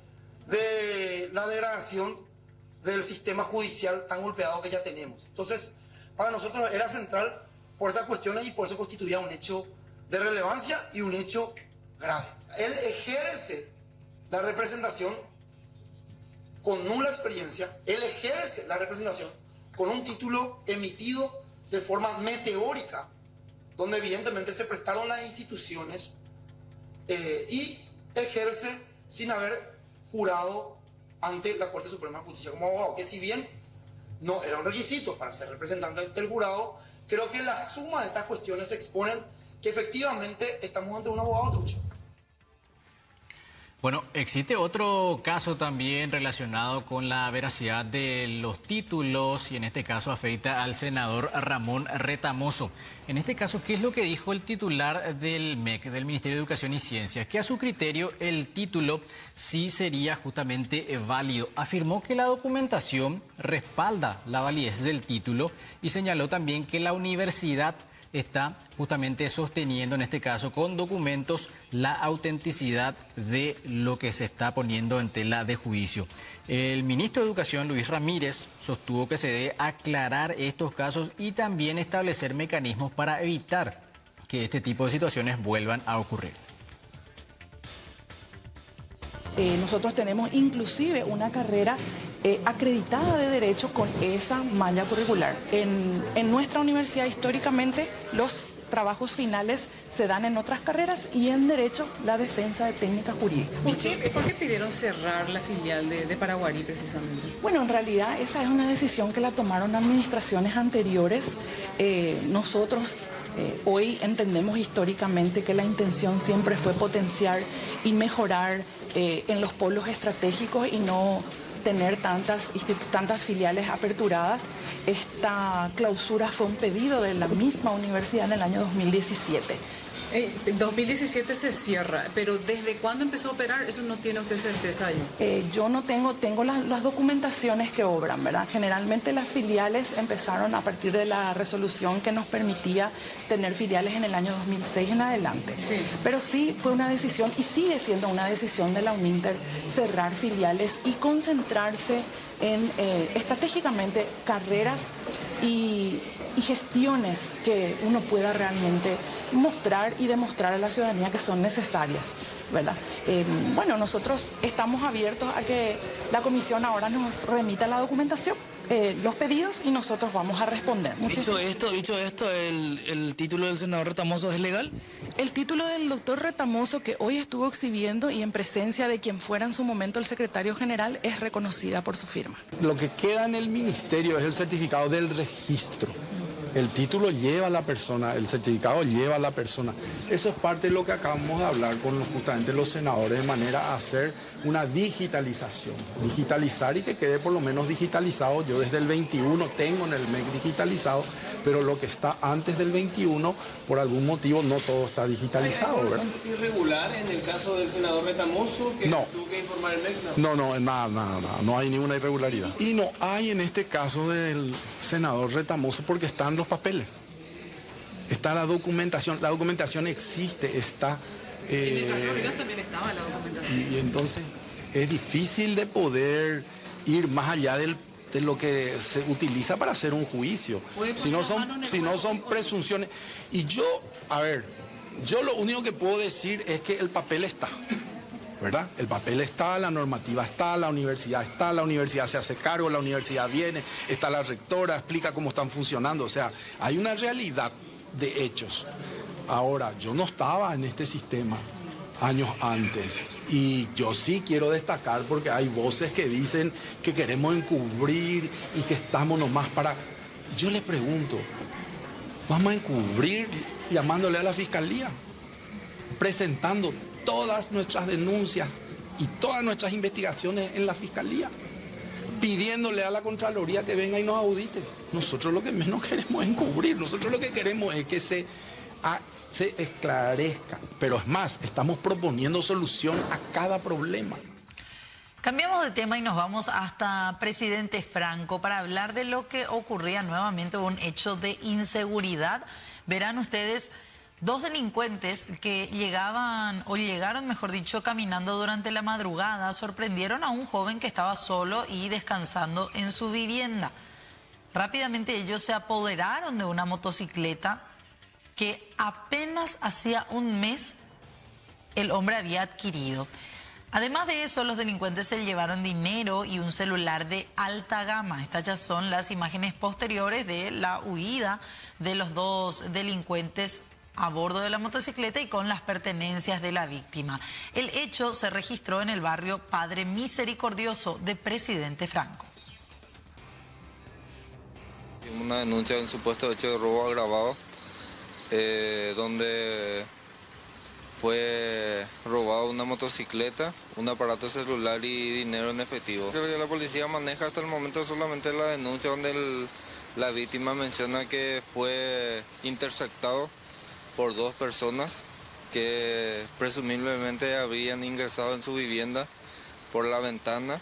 de la degradación del sistema judicial tan golpeado que ya tenemos. Entonces, para nosotros era central por estas cuestiones y por eso constituía un hecho de relevancia y un hecho grave. Él ejerce la representación con nula experiencia, él ejerce la representación con un título emitido de forma meteórica, donde evidentemente se prestaron las instituciones y ejerce sin haber jurado ante la Corte Suprema de Justicia como abogado, que si bien no era un requisito para ser representante del jurado, creo que la suma de estas cuestiones exponen que efectivamente estamos ante un abogado trucho. Bueno, existe otro caso también relacionado con la veracidad de los títulos y en este caso afecta al senador Ramón Retamoso. En este caso, ¿qué es lo que dijo el titular del MEC, del Ministerio de Educación y Ciencias? Que a su criterio el título sí sería justamente válido. Afirmó que la documentación respalda la validez del título y señaló también que la universidad está justamente sosteniendo en este caso con documentos la autenticidad de lo que se está poniendo en tela de juicio. El ministro de Educación, Luis Ramírez, sostuvo que se debe aclarar estos casos y también establecer mecanismos para evitar que este tipo de situaciones vuelvan a ocurrir. Nosotros tenemos inclusive una carrera acreditada de Derecho con esa malla curricular. En nuestra universidad históricamente los trabajos finales se dan en otras carreras y en Derecho la defensa de técnicas jurídicas. ¿Por qué pidieron cerrar la filial de Paraguarí precisamente? Bueno, en realidad esa es una decisión que la tomaron administraciones anteriores. Nosotros hoy entendemos históricamente que la intención siempre fue potenciar y mejorar en los polos estratégicos y no tener tantas filiales aperturadas. Esta clausura fue un pedido de la misma universidad en el año 2017. En 2017 se cierra, pero ¿desde cuándo empezó a operar? Eso no tiene usted certeza ahí. Yo no tengo las documentaciones que obran, ¿verdad? Generalmente las filiales empezaron a partir de la resolución que nos permitía tener filiales en el año 2006 en adelante. Sí. Pero sí fue una decisión y sigue siendo una decisión de la UNINTER cerrar filiales y concentrarse en estratégicamente carreras y gestiones que uno pueda realmente mostrar y demostrar a la ciudadanía que son necesarias, ¿verdad? Bueno, nosotros estamos abiertos a que la comisión ahora nos remita la documentación, los pedidos y nosotros vamos a responder. Dicho esto, ¿el título del senador Retamoso es legal? El título del doctor Retamoso, que hoy estuvo exhibiendo y en presencia de quien fuera en su momento el secretario general, es reconocida por su firma. Lo que queda en el ministerio es el certificado del registro. El título lleva a la persona, el certificado lleva a la persona. Eso es parte de lo que acabamos de hablar con justamente los senadores, de manera a hacer una digitalización. Digitalizar y que quede por lo menos digitalizado. Yo desde el 21 tengo en el MEC digitalizado, pero lo que está antes del 21, por algún motivo, no todo está digitalizado, ¿verdad? ¿Es irregular en el caso del senador Retamoso que tuvo que informar el MEC? No, nada, no hay ninguna irregularidad. Y no hay en este caso del senador Retamoso porque están los papeles. Está la documentación existe, está... en el caso de Rivas también estaba la documentación. Y entonces es difícil de poder ir más allá de lo que se utiliza para hacer un juicio. Si no son presunciones. Y yo lo único que puedo decir es que el papel está, ¿verdad? El papel está, la normativa está, la universidad se hace cargo, la universidad viene, está la rectora, explica cómo están funcionando. O sea, hay una realidad de hechos. Ahora, yo no estaba en este sistema años antes y yo sí quiero destacar porque hay voces que dicen que queremos encubrir y que estamos nomás para... Yo le pregunto, ¿vamos a encubrir llamándole a la fiscalía? Presentando todas nuestras denuncias y todas nuestras investigaciones en la fiscalía, pidiéndole a la Contraloría que venga y nos audite. Nosotros lo que menos queremos es encubrir, nosotros lo que queremos es que se esclarezca, pero es más, estamos proponiendo solución a cada problema. Cambiamos de tema y nos vamos hasta Presidente Franco para hablar de lo que ocurría nuevamente, un hecho de inseguridad. Verán ustedes, dos delincuentes que llegaron, mejor dicho, caminando durante la madrugada, sorprendieron a un joven que estaba solo y descansando en su vivienda. Rápidamente ellos se apoderaron de una motocicleta que apenas hacía un mes el hombre había adquirido. Además de eso, los delincuentes se llevaron dinero y un celular de alta gama. Estas ya son las imágenes posteriores de la huida de los dos delincuentes a bordo de la motocicleta y con las pertenencias de la víctima. El hecho se registró en el barrio Padre Misericordioso de Presidente Franco. Una denuncia de un supuesto hecho de robo agravado, donde fue robado una motocicleta, un aparato celular y dinero en efectivo. Creo que la policía maneja hasta el momento solamente la denuncia donde la víctima menciona que fue interceptado por dos personas que presumiblemente habrían ingresado en su vivienda por la ventana.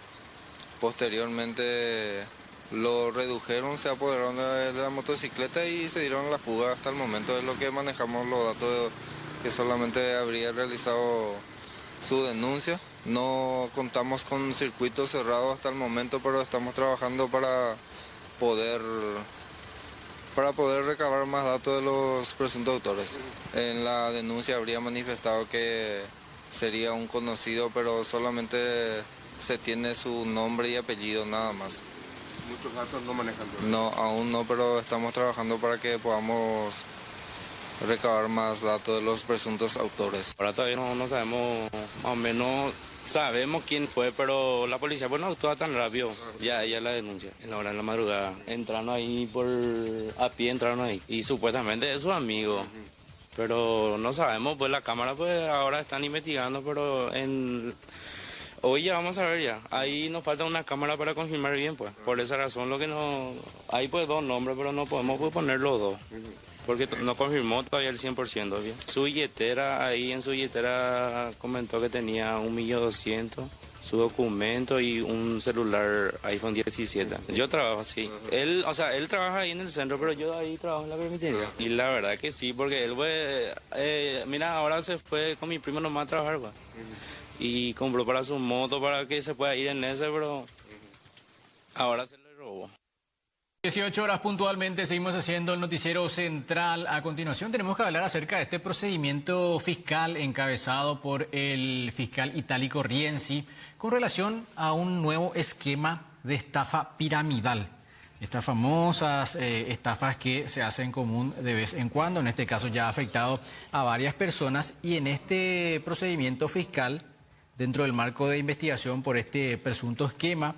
Posteriormente lo redujeron, se apoderaron de la motocicleta y se dieron la fuga. Hasta el momento es lo que manejamos los datos que solamente habría realizado su denuncia. No contamos con circuito cerrado hasta el momento, pero estamos trabajando para poder recabar más datos de los presuntos autores. En la denuncia habría manifestado que sería un conocido, pero solamente se tiene su nombre y apellido, nada más. ¿Muchos datos no manejan todavía? No, aún no, pero estamos trabajando para que podamos recabar más datos de los presuntos autores. Ahora todavía no sabemos, más o menos sabemos quién fue, pero la policía pues no actúa tan rápido. Ya la denuncia, en la hora de la madrugada. Entraron ahí a pie, entraron ahí. Y supuestamente es su amigo. Pero no sabemos, pues la cámara pues ahora están investigando, pero hoy ya vamos a ver ya. Ahí nos falta una cámara para confirmar bien, pues. Por esa razón hay pues dos nombres, pero no podemos pues, poner los dos. Porque no confirmó todavía el 100%, ¿bien? Su billetera, en su billetera comentó que tenía 1.200.000, su documento y un celular iPhone 17. Yo trabajo así. Él trabaja ahí en el centro, pero yo ahí trabajo en la permitería. Y la verdad que sí, porque él mira, ahora se fue con mi primo nomás a trabajar, pues. Y compró para su moto para que se pueda ir en ese, pero ahora se le robó. 18 horas puntualmente, seguimos haciendo el noticiero central. A continuación tenemos que hablar acerca de este procedimiento fiscal encabezado por el fiscal Itálico Rienzi con relación a un nuevo esquema de estafa piramidal. Estas famosas estafas que se hacen común de vez en cuando, en este caso ya ha afectado a varias personas, y en este procedimiento fiscal, dentro del marco de investigación por este presunto esquema,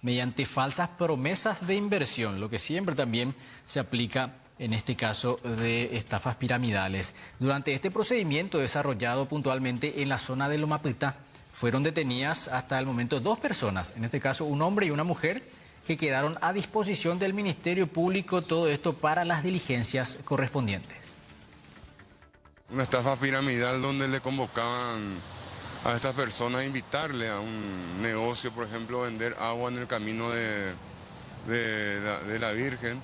mediante falsas promesas de inversión, lo que siempre también se aplica en este caso de estafas piramidales. Durante este procedimiento desarrollado puntualmente en la zona de Loma Prieta, fueron detenidas hasta el momento 2 personas, en este caso un hombre y una mujer, que quedaron a disposición del Ministerio Público, todo esto para las diligencias correspondientes. Una estafa piramidal donde le convocaban a estas personas a invitarle a un negocio, por ejemplo, vender agua en el camino de la Virgen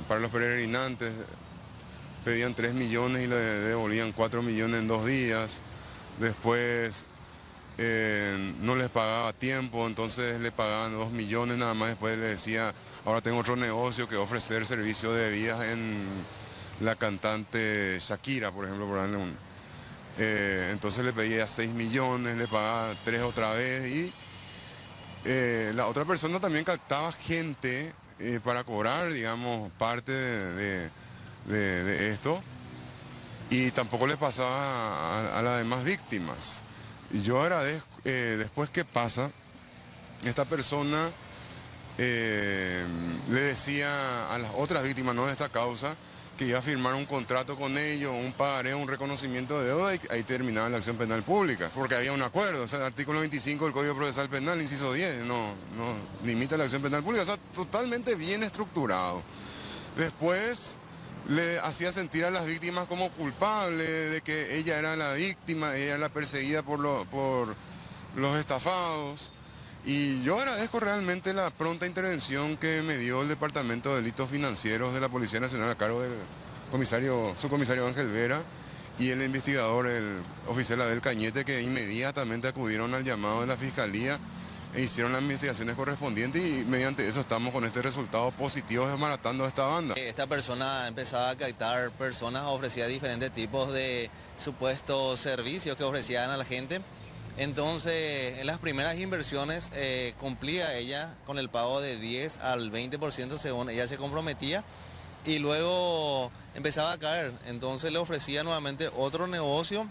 para los peregrinantes. Pedían 3 millones y le devolvían 4 millones en 2 días. Después no les pagaba a tiempo, entonces le pagaban 2 millones nada más. Después le decía, ahora tengo otro negocio que ofrecer servicio de bebidas en la cantante Shakira, por ejemplo, por darle un... entonces le pedía 6 millones, le pagaba 3 otra vez, y la otra persona también captaba gente para cobrar, digamos, parte de esto, y tampoco le pasaba a las demás víctimas. Y yo agradezco, después que pasa, esta persona le decía a las otras víctimas, no de esta causa, que iba a firmar un contrato con ellos, un pagaré, un reconocimiento de deuda, y ahí terminaba la acción penal pública, porque había un acuerdo. O sea, el artículo 25 del Código Procesal Penal, inciso 10, no limita la acción penal pública, o sea, totalmente bien estructurado. Después le hacía sentir a las víctimas como culpables de que ella era la víctima, ella era la perseguida por los estafados. Y yo agradezco realmente la pronta intervención que me dio el Departamento de Delitos Financieros de la Policía Nacional a cargo del subcomisario Ángel Vera y el investigador, el oficial Abel Cañete, que inmediatamente acudieron al llamado de la Fiscalía e hicieron las investigaciones correspondientes, y mediante eso estamos con este resultado positivo desbaratando a esta banda. Esta persona empezaba a captar personas, ofrecía diferentes tipos de supuestos servicios que ofrecían a la gente. Entonces, en las primeras inversiones cumplía ella con el pago de 10 al 20% según ella se comprometía, y luego empezaba a caer. Entonces le ofrecía nuevamente otro negocio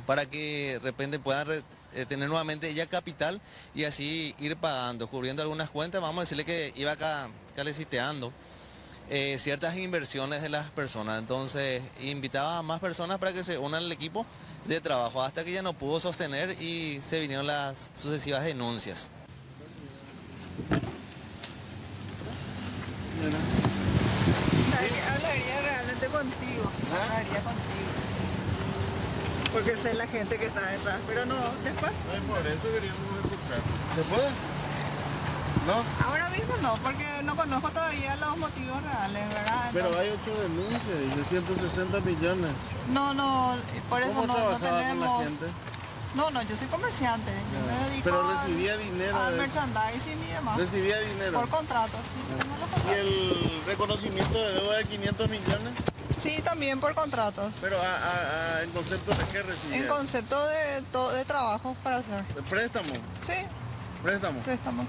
para que de repente puedan tener nuevamente ya capital y así ir pagando, cubriendo algunas cuentas. Vamos a decirle que iba acá caleciteando ciertas inversiones de las personas. Entonces invitaba a más personas para que se unan al equipo de trabajo hasta que ya no pudo sostener y se vinieron las sucesivas denuncias. Hablaría realmente contigo, hablaría contigo, porque sé la gente que está detrás, pero no, después. Ay, por eso queríamos escuchar. ¿Se puede? ¿No? Ahora mismo no, porque no conozco todavía los motivos reales, ¿verdad? Entonces, pero hay 8 denuncias, dice 160 millones. No, por eso no tenemos. Con la gente? No, yo soy comerciante. Yo me dedico pero recibía dinero al merchandising y demás. ¿Recibía dinero? Por contrato, sí. ¿Y el reconocimiento de deuda de 500 millones? Sí, también por contratos. ¿Pero en concepto de qué recibía? En concepto de trabajos para hacer. ¿De préstamo? Sí. ¿Préstamo? Préstamo.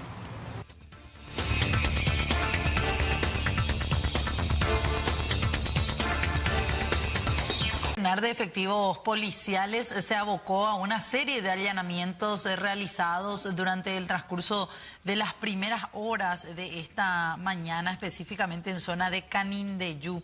De efectivos policiales se abocó a una serie de allanamientos realizados durante el transcurso de las primeras horas de esta mañana, específicamente en zona de Canindeyú.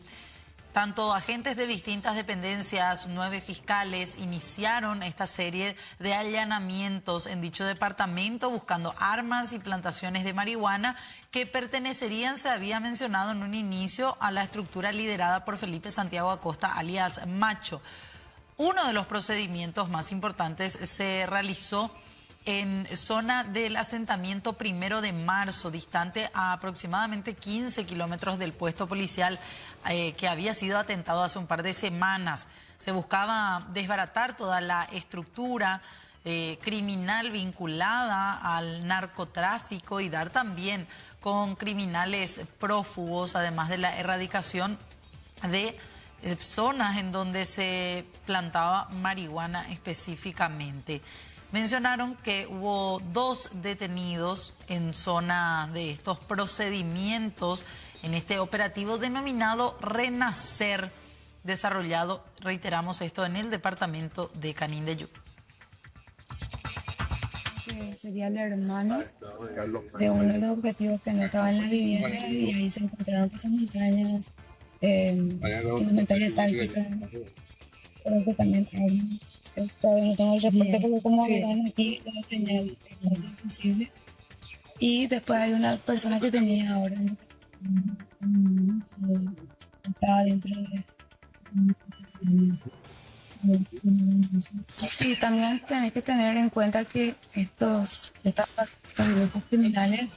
Tanto agentes de distintas dependencias, 9 fiscales, iniciaron esta serie de allanamientos en dicho departamento buscando armas y plantaciones de marihuana que pertenecerían, se había mencionado en un inicio, a la estructura liderada por Felipe Santiago Acosta, alias Macho. Uno de los procedimientos más importantes se realizó en zona del asentamiento 1 de marzo, distante a aproximadamente 15 kilómetros del puesto policial que había sido atentado hace un par de semanas. Se buscaba desbaratar toda la estructura criminal vinculada al narcotráfico y dar también con criminales prófugos, además de la erradicación de zonas en donde se plantaba marihuana específicamente. Mencionaron que hubo 2 detenidos en zona de estos procedimientos en este operativo denominado Renacer, desarrollado, reiteramos esto, en el departamento de Canindeyú. Sería el hermano de uno de los objetivos que no estaba en la vivienda y ahí se encontraron esas montañas, montañas tácticas, pero que también hay. Todavía no tengo el reporte porque como verán aquí la señal es imposible. Y después hay una persona que tenía ahora estaba dentro de... Sí, también tenés que tener en cuenta que estos grupos criminales,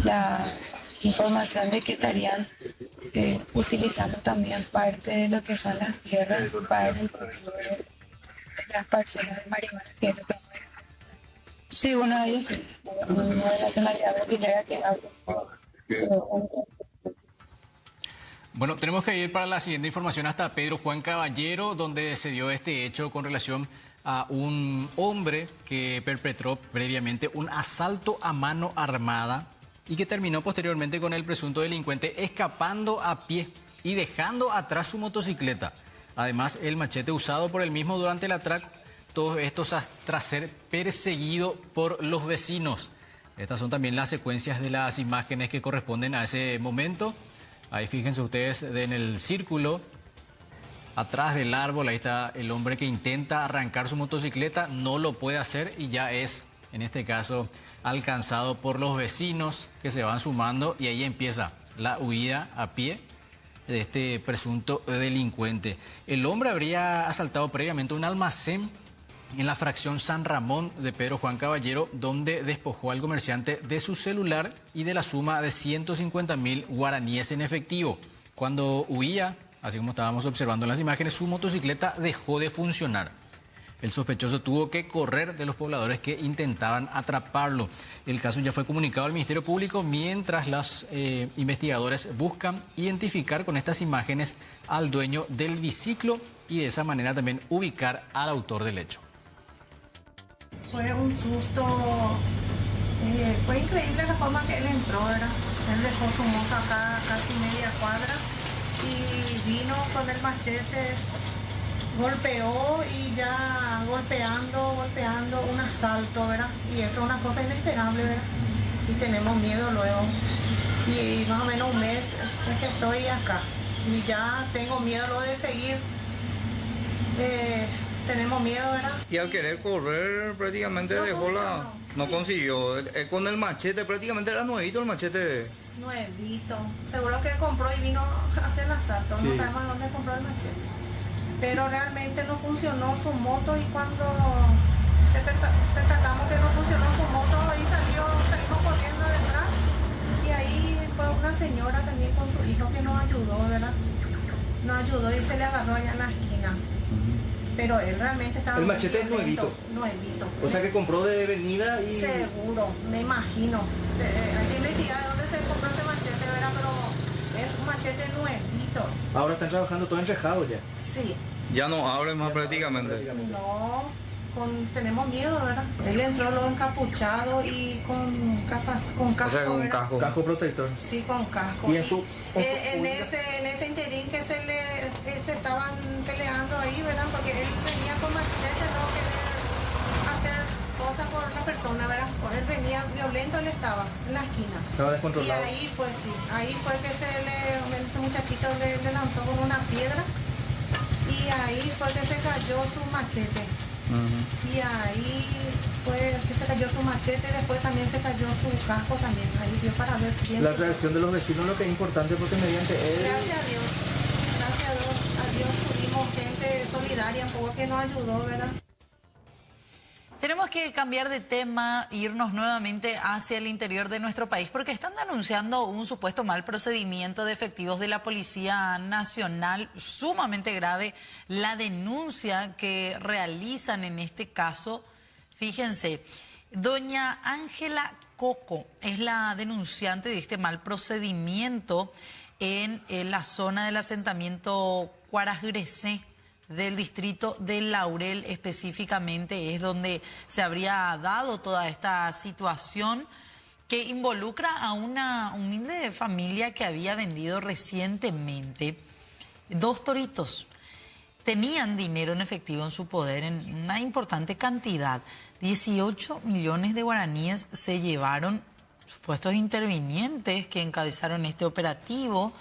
la información de que estarían utilizando también parte de lo que son las tierras para el cultivo de las parcelas de marihuana, que es lo que... Sí, uno de ellos sí, uno de nacionalidad brasileña que Bueno, tenemos que ir para la siguiente información hasta Pedro Juan Caballero, donde se dio este hecho con relación a un hombre que perpetró previamente un asalto a mano armada y que terminó posteriormente con el presunto delincuente escapando a pie y dejando atrás su motocicleta. Además, el machete usado por el mismo durante el atraco, todo esto tras ser perseguido por los vecinos. Estas son también las secuencias de las imágenes que corresponden a ese momento. Ahí fíjense ustedes en el círculo, atrás del árbol, ahí está el hombre que intenta arrancar su motocicleta, no lo puede hacer y ya es, en este caso, alcanzado por los vecinos que se van sumando y ahí empieza la huida a pie de este presunto delincuente. El hombre habría asaltado previamente un almacén en la fracción San Ramón de Pedro Juan Caballero, donde despojó al comerciante de su celular y de la suma de 150.000 guaraníes en efectivo. Cuando huía, así como estábamos observando en las imágenes, su motocicleta dejó de funcionar. El sospechoso tuvo que correr de los pobladores que intentaban atraparlo. El caso ya fue comunicado al Ministerio Público mientras los investigadores buscan identificar con estas imágenes al dueño del biciclo y de esa manera también ubicar al autor del hecho. Fue un susto Fue increíble la forma que él entró, ¿verdad? Él dejó su moto acá casi media cuadra y vino con el machete, golpeó y ya golpeando, un asalto, ¿verdad? Y eso es una cosa inesperable, ¿verdad? Y tenemos miedo luego. Y más o menos un mes es que estoy acá y ya tengo miedo luego de seguir. Tenemos miedo, ¿verdad? Y al querer correr prácticamente no dejó la... No consiguió. Con el machete, prácticamente era nuevito el machete. Nuevito. Seguro que compró y vino a hacer el asalto. Sí. No sabemos dónde compró el machete. Pero realmente no funcionó su moto y cuando percatamos que no funcionó su moto y salimos corriendo detrás. Y ahí fue una señora también con su hijo que nos ayudó, ¿verdad? Nos ayudó y se le agarró allá en la esquina. Pero él realmente estaba... El machete es nuevito. O sea que compró de venida y... Seguro, me imagino. Hay que investigar de dónde se compró ese machete, ¿verdad? Pero es un machete nuevito. Ahora están trabajando todo enrejado ya. Sí. Ya no abre más prácticamente. No, tenemos miedo, ¿verdad? Él entró luego encapuchado y con casco. O sea, con casco. Casco protector. Sí, con casco. Y en su... en ese interín que se estaban peleando ahí, ¿verdad? Porque él venía con machete, no querer hacer cosas por la persona, ¿verdad? Él venía violento, él estaba en la esquina. Estaba descontrolado. Y ahí fue, sí. Ahí fue que ese muchachito le lanzó con una piedra y ahí fue que se cayó su machete. Y ahí fue que se cayó su machete y después también se cayó su casco también. Ahí dio para ver bien. La reacción de los vecinos lo que es importante porque mediante él... Gracias a Dios tuvimos gente solidaria, un poco que nos ayudó, ¿verdad? Tenemos que cambiar de tema, irnos nuevamente hacia el interior de nuestro país, porque están denunciando un supuesto mal procedimiento de efectivos de la Policía Nacional, sumamente grave la denuncia que realizan en este caso. Fíjense, doña Ángela Coco es la denunciante de este mal procedimiento en la zona del asentamiento Cuarasgresé, del distrito de Laurel específicamente, es donde se habría dado toda esta situación que involucra a una humilde familia que había vendido recientemente 2 toritos. Tenían dinero en efectivo en su poder en una importante cantidad. 18 millones de guaraníes se llevaron supuestos intervinientes que encabezaron este operativo.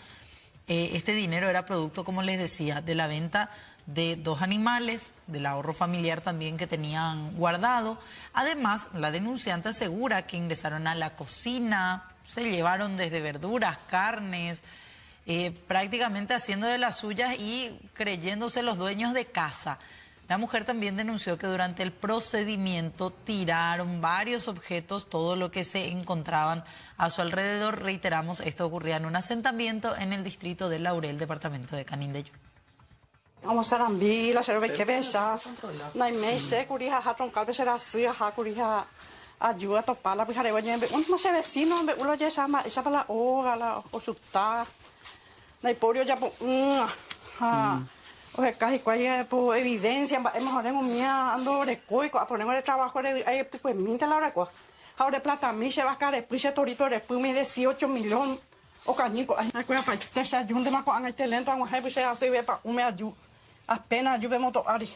Este dinero era producto, como les decía, de la venta de 2 animales, del ahorro familiar también que tenían guardado. Además, la denunciante asegura que ingresaron a la cocina, se llevaron desde verduras, carnes, prácticamente haciendo de las suyas y creyéndose los dueños de casa. La mujer también denunció que durante el procedimiento tiraron varios objetos, todo lo que se encontraban a su alrededor. Reiteramos, esto ocurría en un asentamiento en el distrito de Laurel, departamento de Canindeyú. Vamos a Rambila, se lo ve que besa. No hay meses, curija, a troncar, se la suya, curija, ayuda a topar la pija de baño. No sé vecino, uno ya esa para la hoga, la osuta. No hay porio ya por o sea, casi cual por evidencia, hemos hablado mía ando de coico, a poner el trabajo ahí pues minta la hora quoi. Ahora plata mi se va a caer después se torito después me 18 millones o cañico. Ay, cuida para te se ayunde más con el talento, vamos a ver se hace ve para un me ayuda. Apenas yo vemos todo ari.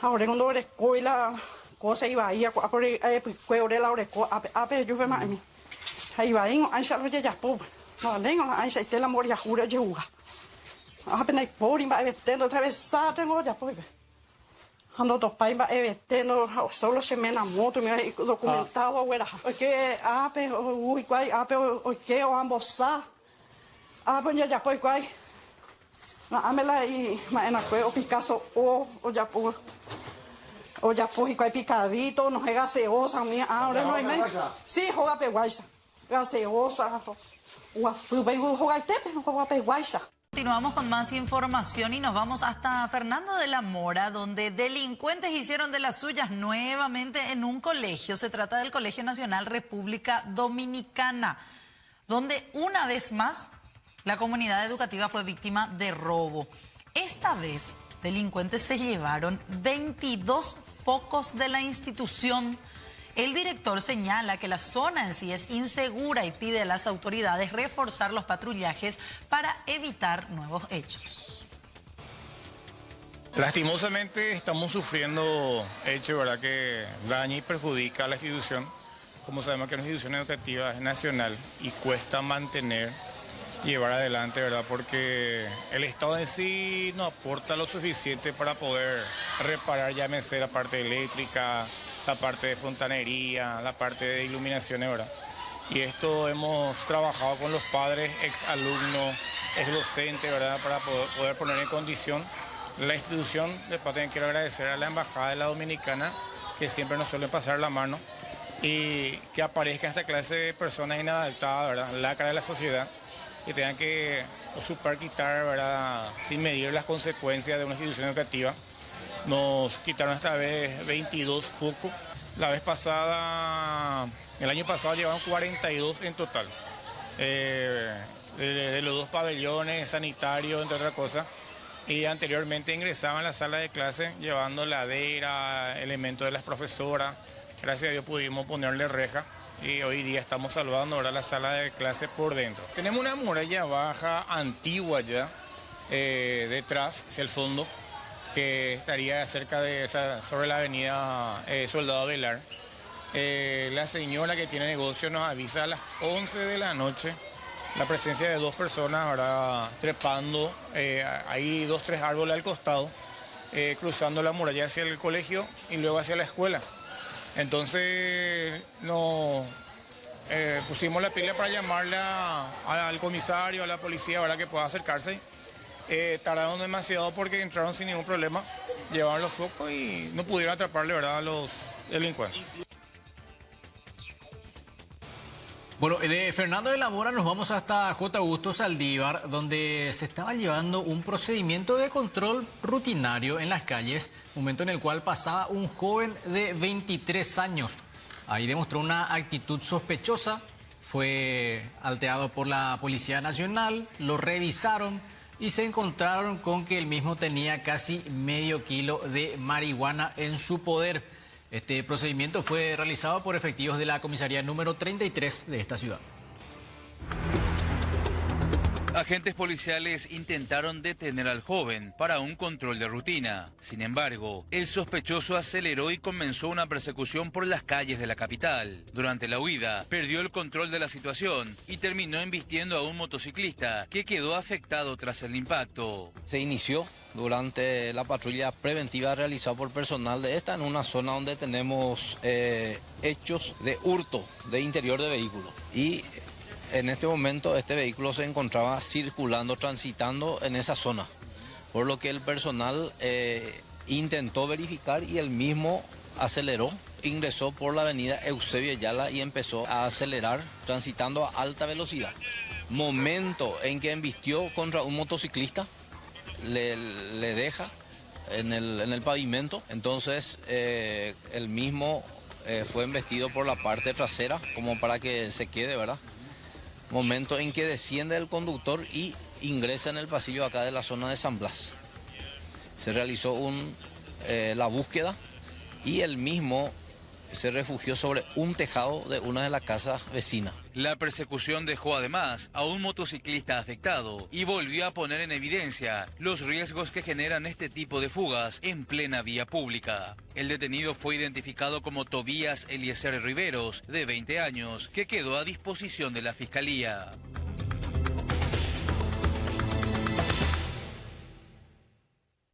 Ahora cuando de escuela cosa iba ahí a por pues cuore la hora a pe yo ve más mí. Ahí va en a lo ya pobre. No lengo a se te la moria jura juga. Apenas por iba vetendo atravessar tengo ya pues. Ando dos pais iba vetendo solo se me na moto me documentado agora. Porque ape ui quai ape o que o ambossar. Ape ya pues quai. Amela y maena fue o Picasso o ya pues y quai picadito, no es gaseosa mía. Ahora no hay más. Sí, joga peguaisa. Gaseosa. Continuamos con más información y nos vamos hasta Fernando de la Mora, donde delincuentes hicieron de las suyas nuevamente en un colegio. Se trata del Colegio Nacional República Dominicana, donde una vez más la comunidad educativa fue víctima de robo. Esta vez, delincuentes se llevaron 22 focos de la institución. El director señala que la zona en sí es insegura y pide a las autoridades reforzar los patrullajes para evitar nuevos hechos. Lastimosamente estamos sufriendo hechos, ¿verdad?, que daña y perjudica a la institución. Como sabemos que una institución educativa es nacional y cuesta mantener, llevar adelante, ¿verdad?, porque el Estado en sí no aporta lo suficiente para poder reparar, llámese la parte eléctrica, la parte de fontanería, la parte de iluminaciones, ¿verdad? Y esto hemos trabajado con los padres, exalumnos, exdocentes, ¿verdad?, para poder poner en condición la institución. Después también quiero agradecer a la Embajada de la Dominicana, que siempre nos suelen pasar la mano, y que aparezca esta clase de personas inadaptadas, ¿verdad?, lacra de la sociedad, que tengan que usurpar, quitar, ¿verdad?, sin medir las consecuencias de una institución educativa. Nos quitaron esta vez 22 focos. La vez pasada, el año pasado llevaron 42 en total. De los 2 pabellones sanitarios, entre otras cosas. Y anteriormente ingresaban a la sala de clase llevando ladera, elementos de las profesoras. Gracias a Dios pudimos ponerle reja y hoy día estamos salvando ahora la sala de clase por dentro. Tenemos una muralla baja antigua ya, detrás, hacia el fondo, que estaría cerca de, sobre la avenida Soldado Velar. La señora que tiene negocio nos avisa a las 11 de la noche la presencia de 2 personas, ¿verdad?, trepando. Hay 2, 3 árboles al costado, cruzando la muralla hacia el colegio y luego hacia la escuela. Entonces nos pusimos la pila para llamarle al comisario, a la policía, ¿verdad?, que pueda acercarse. Tardaron demasiado porque entraron sin ningún problema, llevaron los focos y no pudieron atraparle, ¿verdad?, a los delincuentes. Bueno, de Fernando de la Mora nos vamos hasta J. Augusto Saldívar, donde se estaba llevando un procedimiento de control rutinario en las calles, momento en el cual pasaba un joven de 23 años. Ahí demostró una actitud sospechosa, fue alteado por la Policía Nacional, lo revisaron y se encontraron con que el mismo tenía casi medio kilo de marihuana en su poder. Este procedimiento fue realizado por efectivos de la comisaría número 33 de esta ciudad. Agentes policiales intentaron detener al joven para un control de rutina. Sin embargo, el sospechoso aceleró y comenzó una persecución por las calles de la capital. Durante la huida, perdió el control de la situación y terminó embistiendo a un motociclista que quedó afectado tras el impacto. Se inició durante la patrulla preventiva realizada por personal de esta en una zona donde tenemos hechos de hurto de interior de vehículos. Y en este momento este vehículo se encontraba circulando, transitando en esa zona, por lo que el personal intentó verificar y el mismo aceleró, ingresó por la avenida Eusebio Ayala y empezó a acelerar, transitando a alta velocidad. Momento en que embistió contra un motociclista, le deja en el pavimento, entonces el mismo fue embestido por la parte trasera como para que se quede, ¿verdad? Momento en que desciende el conductor y ingresa en el pasillo acá de la zona de San Blas. Se realizó la búsqueda y el mismo se refugió sobre un tejado de una de las casas vecinas. La persecución dejó además a un motociclista afectado y volvió a poner en evidencia los riesgos que generan este tipo de fugas en plena vía pública. El detenido fue identificado como Tobías Eliezer Riveros, de 20 años, que quedó a disposición de la Fiscalía.